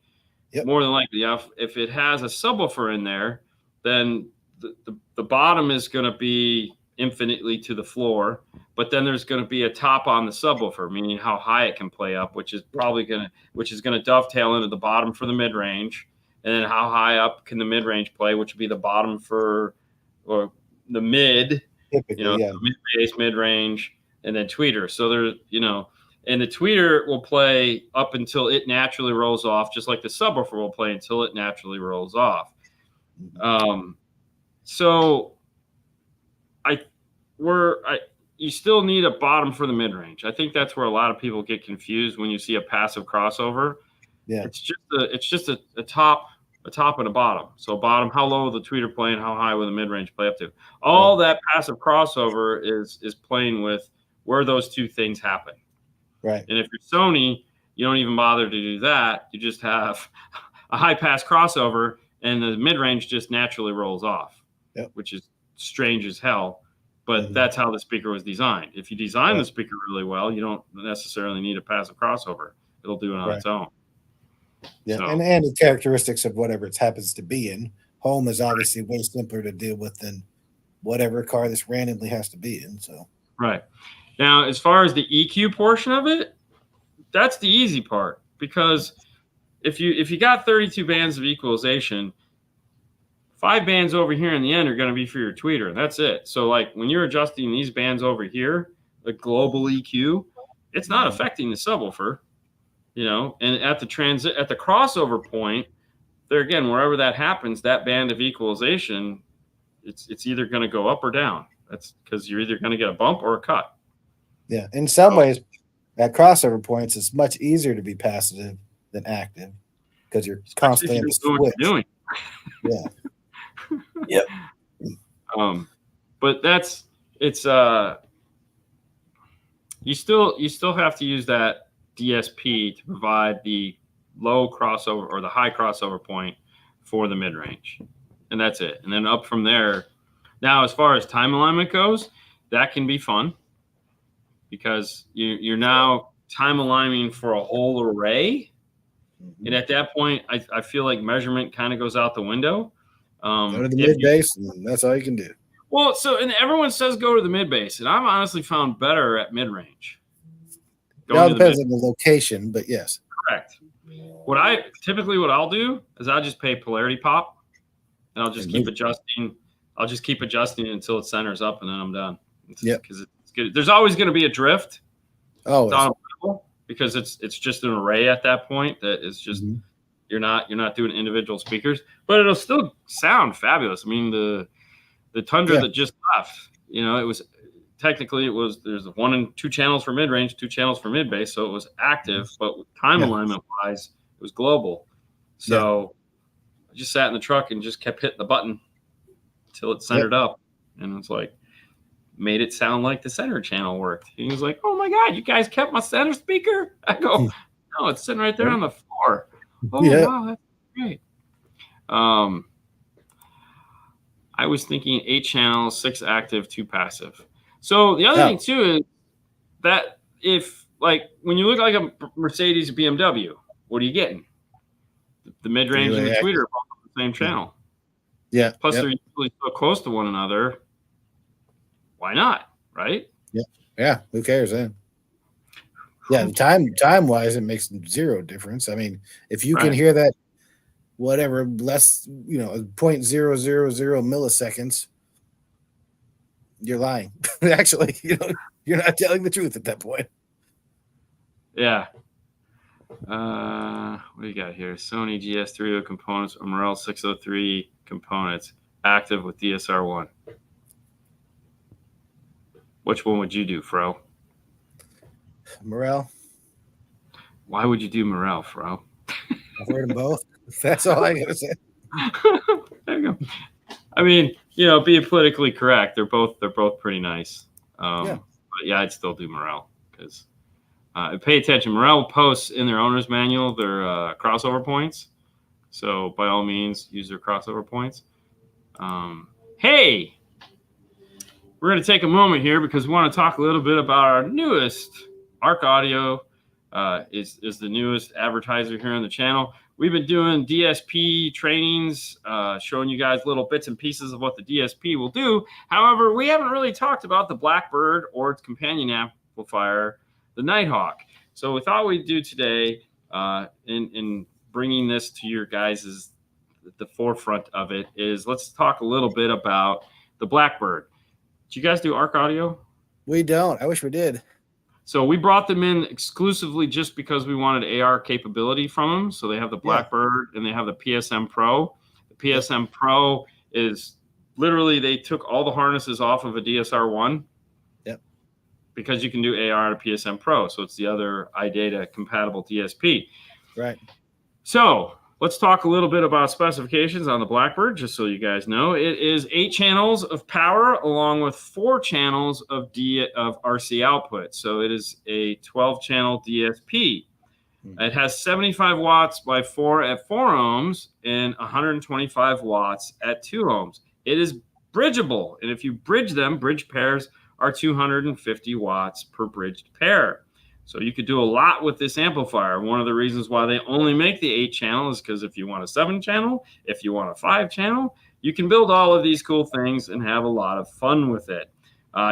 Yep. More than likely, if it has a subwoofer in there, then the bottom is going to be infinitely to the floor, but then there's going to be a top on the subwoofer, meaning how high it can play up, which is going to dovetail into the bottom for the mid range, and then how high up can the mid range play, which would be the bottom or the mid. The mid-bass, mid-range, and then tweeter. So there's, and the tweeter will play up until it naturally rolls off, just like the subwoofer will play until it naturally rolls off. So you still need a bottom for the mid-range. I think that's where a lot of people get confused when you see a passive crossover. Yeah, it's just a top and a bottom. So bottom, how low will the tweeter play and how high will the mid-range play up to? All that passive crossover is playing with where those two things happen. Right. And if you're Sony, you don't even bother to do that. You just have a high pass crossover, and the mid range just naturally rolls off, which is strange as hell. But that's how the speaker was designed. If you design the speaker really well, you don't necessarily need a passive crossover. It'll do it on its own. Yeah, so. and the characteristics of whatever it happens to be in. Home is obviously way simpler to deal with than whatever car this randomly has to be in. So right. Now, as far as the EQ portion of it, that's the easy part, because if you got 32 bands of equalization, 5 bands over here in the end are going to be for your tweeter. That's it. So like when you're adjusting these bands over here, the global EQ, it's not affecting the subwoofer, you know. And at the crossover point, there again, wherever that happens, that band of equalization, it's either going to go up or down. That's because you're either going to get a bump or a cut. Yeah, in some ways, at crossover points, it's much easier to be passive than active because you're constantly in the switch. Doing. Yeah. Yep. But it's you still have to use that DSP to provide the low crossover or the high crossover point for the mid range, and that's it. And then up from there. Now, as far as time alignment goes, that can be fun because you're now time aligning for a whole array, and at that point, I feel like measurement kind of goes out the window. Go to the mid bass, and that's all you can do. Well, and everyone says go to the mid bass, and I've honestly found better at mid range. It all depends on the location, but yes. Correct. What I'll do is I'll just pay polarity pop, and I'll just keep adjusting. I'll just keep adjusting until it centers up, and then I'm done. Yeah, because it's good. There's always going to be a drift. Oh, because it's just an array at that point that is just. You're not doing individual speakers, but it'll still sound fabulous. I mean, the Tundra that just left, you know, there's 1 and 2 channels for mid range, 2 channels for mid bass, so it was active, but time alignment wise, it was global. So I just sat in the truck and just kept hitting the button until it centered up, and it's like made it sound like the center channel worked. He was like, "Oh my God, you guys kept my center speaker?" I go, "No, it's sitting right there on the floor." Oh, wow, that's great. I was thinking 8 channels, 6 active, 2 passive. So the other thing too is that if like when you look like a Mercedes or BMW, what are you getting? The mid range and the tweeter are both on the same channel. Yeah. Plus they're usually so close to one another. Why not? Right? Yeah. Yeah. Who cares then? Yeah, time wise, it makes 0 difference. I mean, if you can hear that, whatever less, 0.000 milliseconds, you're lying. Actually, you're not telling the truth at that point. Yeah. What do you got here? Sony GS300 components, or Morel 603 components, active with DSR1. Which one would you do, Fro? Morel. Why would you do Morel, Fro? I've heard them both. That's all I gotta say. There you go. I mean, being politically correct, they're both pretty nice. But yeah, I'd still do Morel because pay attention. Morel posts in their owner's manual their crossover points. So by all means, use their crossover points. Hey, we're going to take a moment here because we want to talk a little bit about our newest Arc Audio. Is the newest advertiser here on the channel. We've been doing DSP trainings, showing you guys little bits and pieces of what the DSP will do. However, we haven't really talked about the Blackbird or its companion amplifier, the Nighthawk. So we thought we'd do today, in bringing this to your guys' the forefront of it, is let's talk a little bit about the Blackbird. Do you guys do Arc Audio? We don't. I wish we did. So we brought them in exclusively just because we wanted AR capability from them. So they have the Blackbird and they have the PSM Pro. The PSM Pro is literally, they took all the harnesses off of a DSR1. Yep. Because you can do AR at a PSM Pro. So it's the other iData compatible DSP. Right. So let's talk a little bit about specifications on the Blackbird, just so you guys know. It is 8 channels of power along with 4 channels of RC output. So it is a 12-channel DSP. It has 75 watts by 4 at 4 ohms and 125 watts at 2 ohms. It is bridgeable, and if you bridge them, bridge pairs are 250 watts per bridged pair. So you could do a lot with this amplifier. One of the reasons why they only make the 8-channel is because if you want a 7-channel, if you want a 5-channel, you can build all of these cool things and have a lot of fun with it.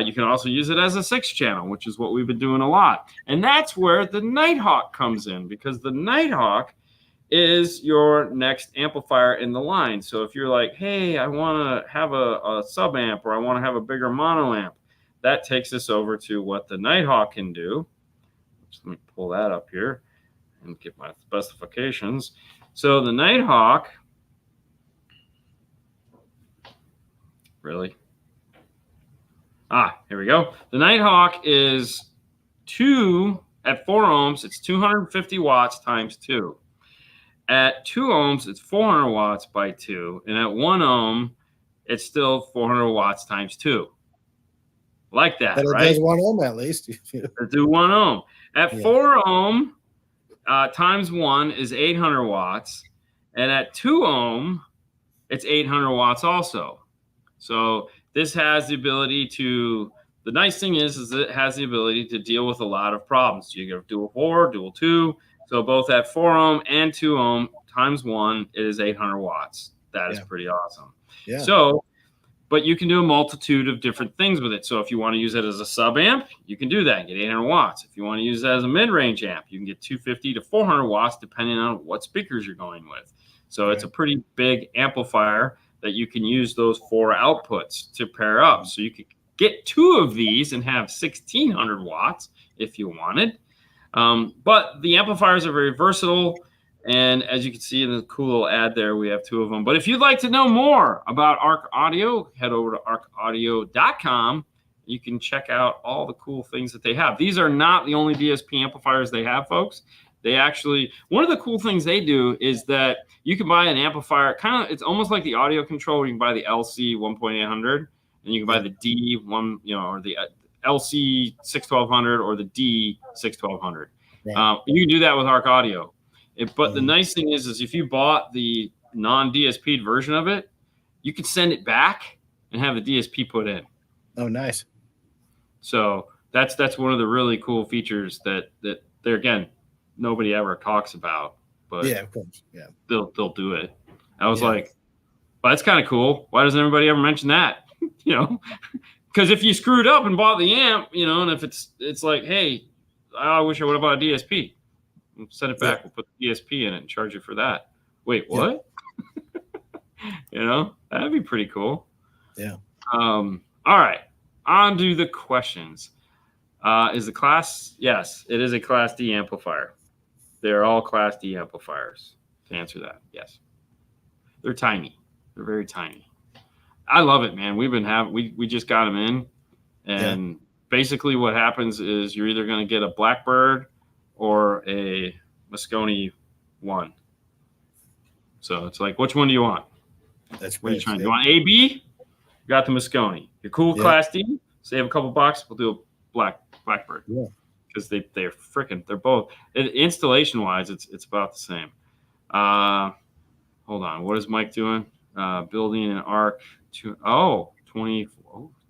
You can also use it as a 6-channel, which is what we've been doing a lot. And that's where the Nighthawk comes in, because the Nighthawk is your next amplifier in the line. So if you're like, hey, I want to have a sub amp, or I want to have a bigger mono amp, that takes us over to what the Nighthawk can do. Just let me pull that up here and get my specifications. So the Nighthawk, really? Here we go. The Nighthawk is 2 at 4 ohms. It's 250 watts times 2. At 2 ohms, it's 400 watts by 2. And at 1 ohm, it's still 400 watts times 2. Like that, but it right? does 1 ohm at least. It do 1 ohm. At 4 ohm times 1 is 800 watts. And at 2 ohm, it's 800 watts also. So this has the ability to, the nice thing is it has the ability to deal with a lot of problems. You have dual 4, dual 2. So both at 4 ohm and 2 ohm times 1, it is 800 watts. That is pretty awesome. Yeah. So, but you can do a multitude of different things with it. So if you want to use it as a sub amp, you can do that and get 800 watts. If you want to use it as a mid-range amp, you can get 250 to 400 watts depending on what speakers you're going with. So it's a pretty big amplifier that you can use those 4 outputs to pair up. So you could get 2 of these and have 1,600 watts if you wanted. But the amplifiers are very versatile. And as you can see in the cool little ad there, we have 2 of them. But if you'd like to know more about Arc Audio, head over to arcaudio.com. You can check out all the cool things that they have. These are not the only DSP amplifiers they have, folks. They actually, one of the cool things they do is that you can buy an amplifier, it's almost like the audio controller. You can buy the LC 1.800 and you can buy the D1, or the LC 6100 or the D 6100. Right. You can do that with Arc Audio. But the nice thing is if you bought the non-DSP'd version of it, you can send it back and have the DSP put in. Oh, nice. So that's one of the really cool features that they're, again, nobody ever talks about, but yeah, of course. Yeah. They'll do it. I was like, well, that's kind of cool. Why doesn't everybody ever mention that? Because if you screwed up and bought the amp, and if it's like, hey, I wish I would have bought a DSP. Send it back. We'll put the DSP in it and charge you for that. Wait, what? That'd be pretty cool. Yeah. All right. On to the questions. Is the class? Yes, it is a Class D amplifier. They're all Class D amplifiers. To answer that, yes. They're tiny. They're very tiny. I love it, man. We just got them in, and basically what happens is you're either going to get a Blackbird or a Moscone 1. So it's like, which one do you want? That's what are you trying? You want A, B? You got the Moscone. You're cool with Class D. Save a couple bucks. We'll do a Blackbird. Yeah. Because they're freaking. They're both installation wise. It's about the same. Hold on. What is Mike doing? Building an ARC 20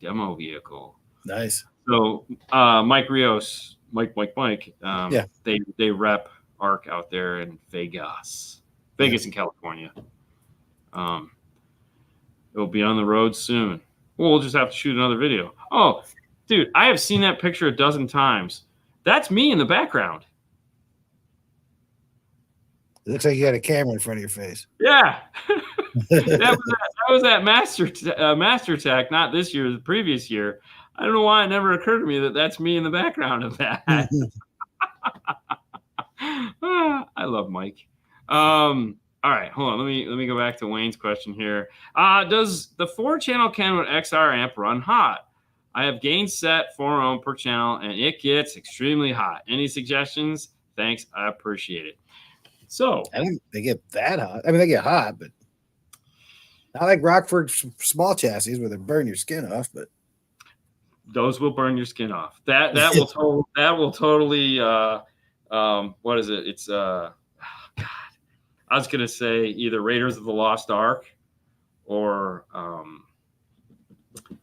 demo vehicle. Nice. So Mike Rios. Mike. They rep ARC out there in Vegas in California. It'll be on the road soon. We'll just have to shoot another video. Oh, dude, I have seen that picture a dozen times. That's me in the background. It looks like you got a camera in front of your face. Yeah, that was that Master Tech, not this year, the previous year. I don't know why it never occurred to me that that's me in the background of that. I love Mike. All right, hold on. Let me go back to Wayne's question here. Does the 4-channel Kenwood XR amp run hot? I have gain set 4 ohm per channel, and it gets extremely hot. Any suggestions? Thanks. I appreciate it. So I don't think they get that hot. I mean, they get hot, but not like Rockford small chassis where they burn your skin off. But those will burn your skin off. That will totally. What is it? It's God. I was gonna say either Raiders of the Lost Ark or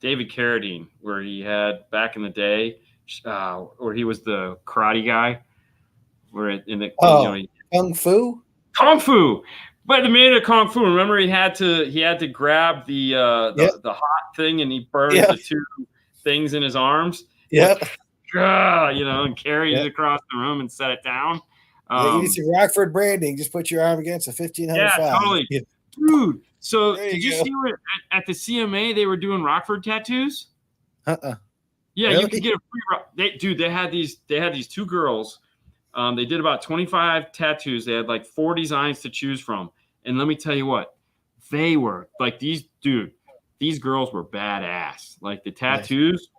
David Carradine, where he had back in the day, where he was the karate guy. Where in the Kung Fu. Kung Fu. But the man of Kung Fu, remember he had to grab the hot thing and he burned the two things in his arms. Yep. And carried it across the room and set it down. You need some Rockford branding. Just put your arm against a 1500. Yeah, totally. Yeah. Dude, so did you see where at the CMA they were doing Rockford tattoos? Yeah, really? You could get a free. They had these two girls. They did about 25 tattoos. They had like 4 designs to choose from. And let me tell you what, they were like these girls were badass. Like the tattoos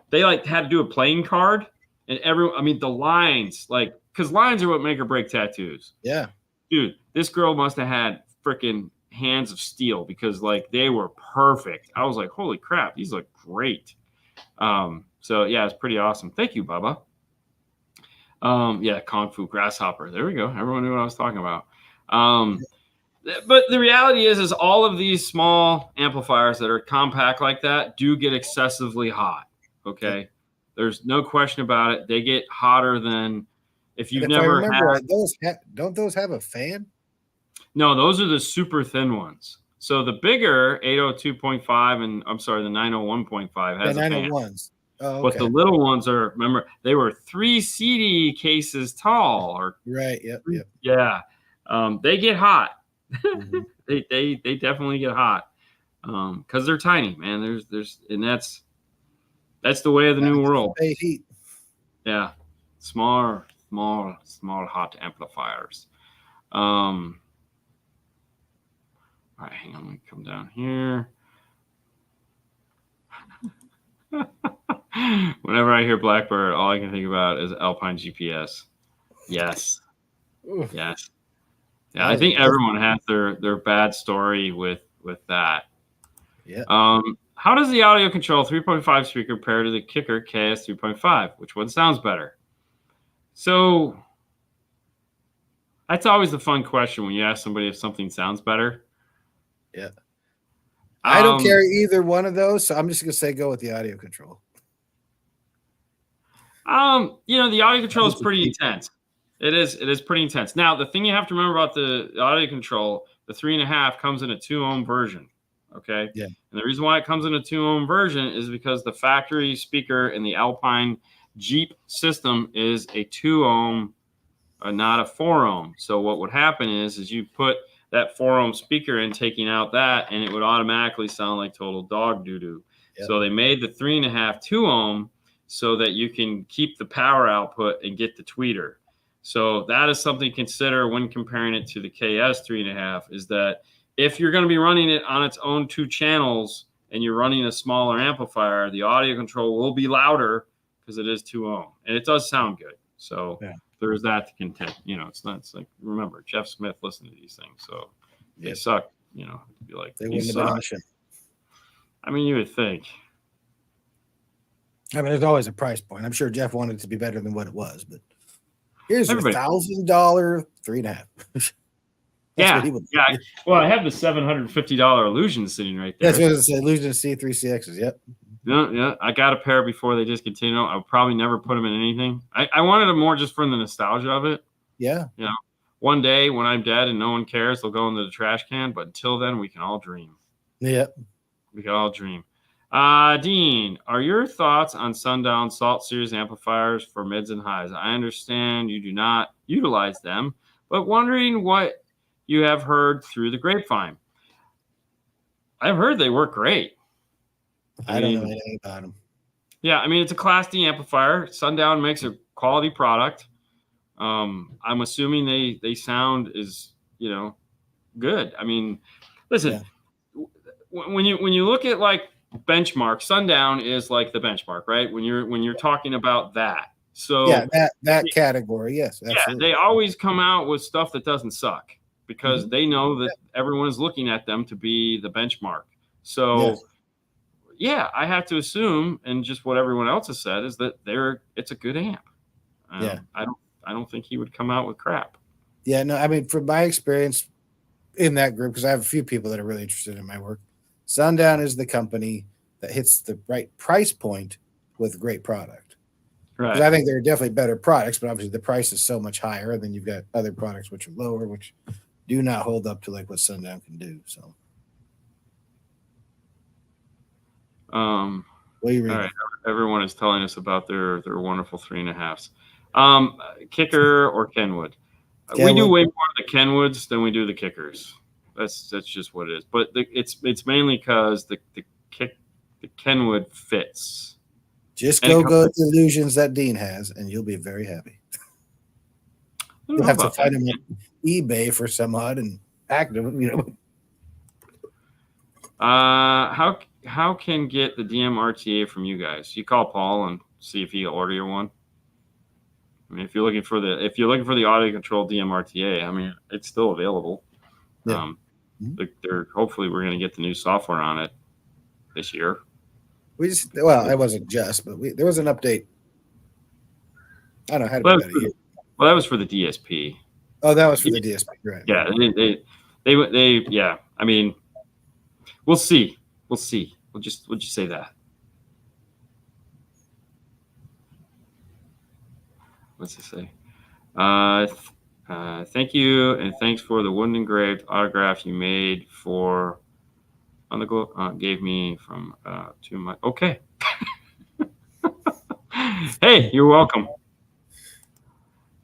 they like had to do a playing card and the lines, like, cause lines are what make or break tattoos. Yeah. Dude, this girl must've had freaking hands of steel because like they were perfect. I was like, holy crap, these look great. So yeah, it's pretty awesome. Thank you, Bubba. Kung Fu Grasshopper. There we go. Everyone knew what I was talking about. But the reality is all of these small amplifiers that are compact like that do get excessively hot. Okay. There's no question about it. They get hotter than if you've never had. Don't those have a fan? No, those are the super thin ones. So the bigger 802.5 and I'm sorry, the 901.5 has a fan. 901s. Oh, okay. But the little ones are, remember, they were 3 CD cases tall. Right. Yep. Yeah. They get hot. Mm-hmm. they definitely get hot. Because they're tiny, man. And that's the way of the new world. Heat. Yeah. Small hot amplifiers. All right, hang on, let me come down here. Whenever I hear Blackbird, all I can think about is Alpine GPS. Yes. Oof. Yes. Yeah, I think everyone has their bad story with that. Yeah. How does the audio control 3.5 speaker compare to the Kicker KS 3.5? Which one sounds better? So that's always the fun question when you ask somebody if something sounds better. Yeah. I don't carry either one of those, so I'm just gonna say go with the audio control. The audio control is pretty intense. It is pretty intense. Now, the thing you have to remember about the audio control, the 3.5 comes in a 2 ohm version. Okay. Yeah. And the reason why it comes in a 2 ohm version is because the factory speaker in the Alpine Jeep system is a 2 ohm, not a 4 ohm. So what would happen is you put that 4 ohm speaker in, taking out that, and it would automatically sound like total dog doo-doo. Yep. So they made the 3.5 2 ohm so that you can keep the power output and get the tweeter. So that is something to consider when comparing it to the KS 3.5, is that if you're going to be running it on its own 2 channels and you're running a smaller amplifier, the audio control will be louder because it is 2 ohm and it does sound good. So there's that to contend. It's like, remember, Jeff Smith listened to these things, so they suck. Be like, they wouldn't have been on the show. I mean, you would think. I mean, there's always a price point. I'm sure Jeff wanted it to be better than what it was, but here's a $1,000 3.5. Yeah. Well, I have the $750 Illusion sitting right there. That's what it said. Illusion C3CXs. Yep. Yeah. I got a pair before they discontinued. I would probably never put them in anything. I wanted them more just for the nostalgia of it. Yeah. One day when I'm dead and no one cares, they'll go into the trash can. But until then, we can all dream. Yep. We can all dream. Dean, are your thoughts on Sundown Salt Series amplifiers for mids and highs? I understand you do not utilize them, but wondering what you have heard through the grapevine. I've heard they work great. I don't know anything about them. Yeah, I mean, it's a Class D amplifier. Sundown makes a quality product. I'm assuming they sound is, good. I mean, listen, when you look at like benchmark, Sundown is like the benchmark, right? When you're talking about that, So yeah, that category, yes, absolutely. they always come out with stuff that doesn't suck because they know that everyone is looking at them to be the benchmark. So yeah, I have to assume, and just what everyone else has said is that it's a good amp. I don't think he would come out with crap. Yeah, no, I mean, from my experience in that group, because I have a few people that are really interested in my work, Sundown is the company that hits the right price point with great product. Because I think there are definitely better products, but obviously the price is so much higher, and then you've got other products which are lower, which do not hold up to like what Sundown can do. So, what do you read? All right, everyone is telling us about their wonderful 3.5s. Kicker or Kenwood? We do way more of the Kenwoods than we do the kickers. That's just what it is. But it's mainly because the Kenwood fits. Just go to Illusions that Dean has, and you'll be very happy. You'll have to find him on eBay for some odd and active, How can get the DM RTA from you guys? You call Paul and see if he'll order you one. I mean, if you're looking for the audio control DM RTA, I mean, it's still available. Yeah. Hopefully we're going to get the new software on it this year. It wasn't just, but there was an update. I don't know how to about a year. Well, that was for the DSP. Oh, that was for the DSP, right? Yeah, they yeah. I mean, we'll see. We'll just say that. What's it say? Thank you, and thanks for the wooden engraved autograph you made for on the gave me from to my okay. Hey, you're welcome.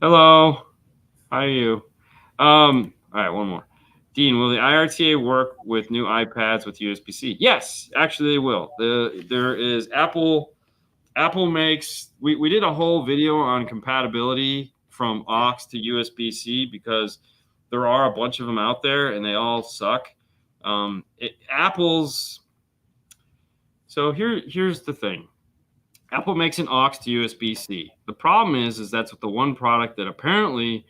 Hello, how are you? All right, one more. Dean, will the IRTA work with new iPads with USB-C? Yes, actually they will. There is Apple makes we did a whole video on compatibility from aux to USB-C because there are a bunch of them out there and they all suck. So here's the thing. Apple makes an aux to USB-C. The problem is that's the one product that apparently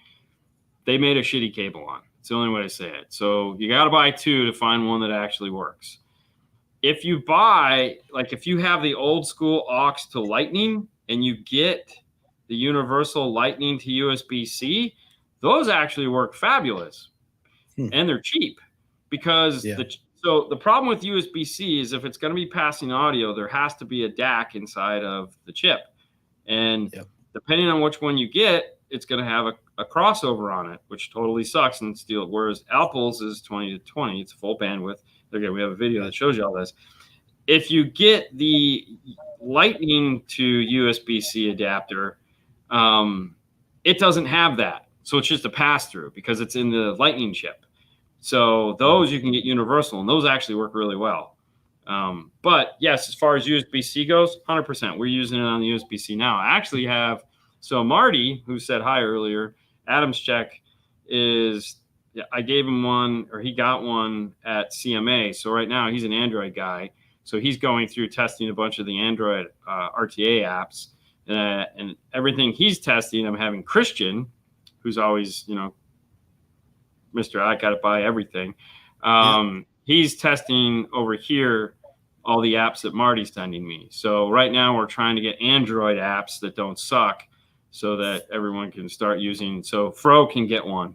they made a shitty cable on. It's the only way to say it. So you got to buy two to find one that actually works. If you have the old school aux to Lightning and you get the universal Lightning to USB-C, those actually work fabulous. And they're cheap because the problem with USB-C is if it's going to be passing audio, there has to be a DAC inside of the chip. And depending on which one you get, it's going to have a crossover on it, which totally sucks and steal. Whereas Apple's is 20 to 20. It's full bandwidth. Again, we have a video that shows you all this. If you get the Lightning to USB-C adapter, it doesn't have that. So it's just a pass-through because it's in the Lightning chip. So those you can get universal, and those actually work really well. But yes, as far as USB-C goes, 100%. We're using it on the USB-C now. I actually have, so Marty, who said hi earlier, Adam's check is, I gave him one, or he got one at CMA. So right now he's an Android guy. So he's going through testing a bunch of the Android RTA apps. And everything he's testing, I'm having Christian, who's always, Mr. I got to buy everything. He's testing over here all the apps that Marty's sending me. So right now we're trying to get Android apps that don't suck so that everyone can start using. So Fro can get one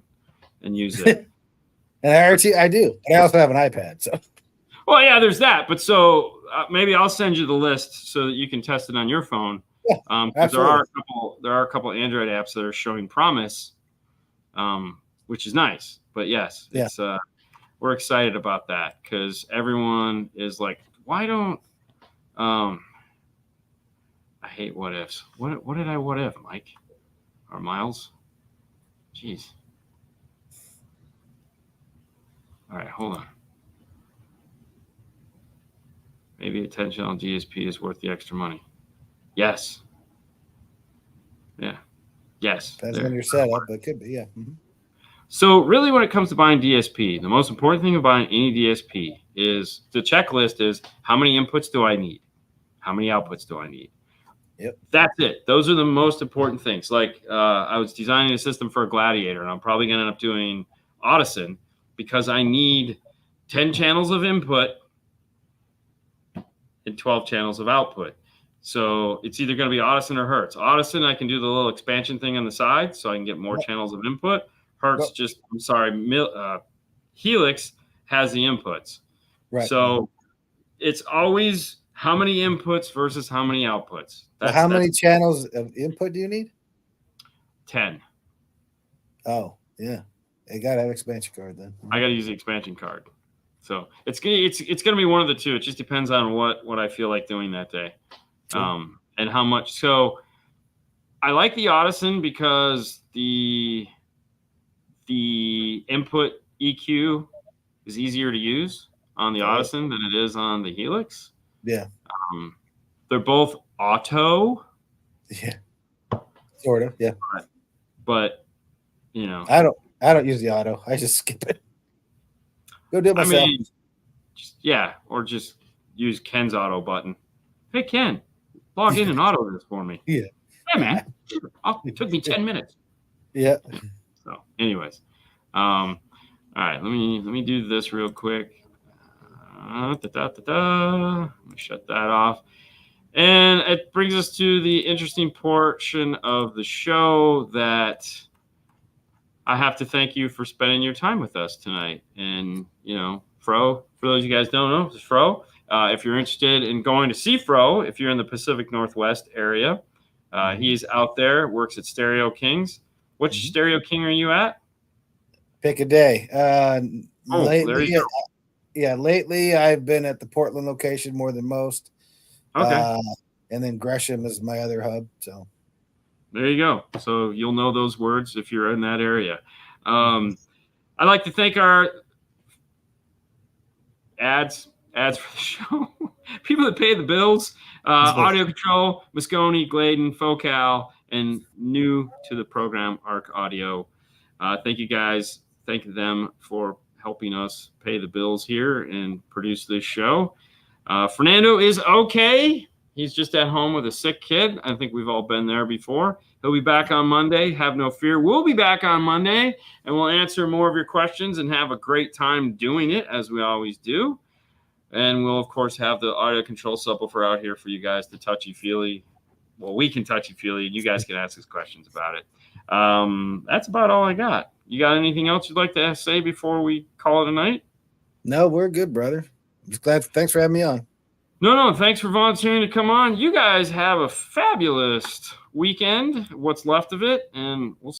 and use it. And I do. But I also have an iPad. So. Well, yeah, there's that. But so maybe I'll send you the list so that you can test it on your phone. Because there are a couple Android apps that are showing promise, which is nice. But yes, it's we're excited about that because everyone is like, why don't I hate what ifs. What did I what if, Mike? Or Miles? Jeez. All right, hold on. Maybe attention on DSP is worth the extra money. Yes. Yeah. Yes. Depends on your setup, but it could be, yeah. Mm-hmm. So really when it comes to buying DSP, the most important thing of buying any DSP is the checklist is how many inputs do I need? How many outputs do I need? Yep. That's it. Those are the most important things. Like I was designing a system for a Gladiator, and I'm probably going to end up doing ODSON because I need 10 channels of input and 12 channels of output. So it's either going to be ODSON or Hertz. ODSON, I can do the little expansion thing on the side so I can get more channels of input. Hertz Helix has the inputs. Right. So it's always how many inputs versus how many outputs. So how many channels of input do you need? 10. Oh, yeah. You got to have expansion card then. I got to use the expansion card. So it's gonna be one of the two. It just depends on what I feel like doing that day, and how much. So I like the ODSON because the input EQ is easier to use on the ODSON than it is on the Helix. Yeah. They're both auto. Yeah. Sort of. Yeah. But you know, I don't use the auto. I just skip it. Go do it myself. I mean, or just use Ken's auto button. Hey, Ken, log in and auto this for me. Yeah. Hey, man. It took me 10 minutes. Yeah. So, anyways, all right. Let me do this real quick. Let me shut that off. And it brings us to the interesting portion of the show that I have to thank you for spending your time with us tonight. And, Fro, for those of you guys don't know, this is Fro. If you're interested in going to see Fro, if you're in the Pacific Northwest area, he's out there, works at Stereo Kings. Which Stereo King are you at? Pick a day. Lately, there you go. Lately I've been at the Portland location more than most. Okay. And then Gresham is my other hub. So there you go. So you'll know those words if you're in that area. I'd like to thank our ads for the show. People that pay the bills. Audio Control, Moscone, Gladen, Focal, and new to the program, Arc Audio. Thank you guys. Thank them for helping us pay the bills here and produce this show. Fernando is okay. He's just at home with a sick kid. I think we've all been there before. He'll be back on Monday. Have no fear. We'll be back on Monday, and we'll answer more of your questions and have a great time doing it, as we always do. And we'll, of course, have the audio control subwoofer out here for you guys to touchy-feely. Well, we can touchy-feely, and you guys can ask us questions about it. That's about all I got. You got anything else you'd like to say before we call it a night? No, we're good, brother. Just glad. Thanks for having me on. No, thanks for volunteering to come on. You guys have a fabulous weekend, what's left of it, and we'll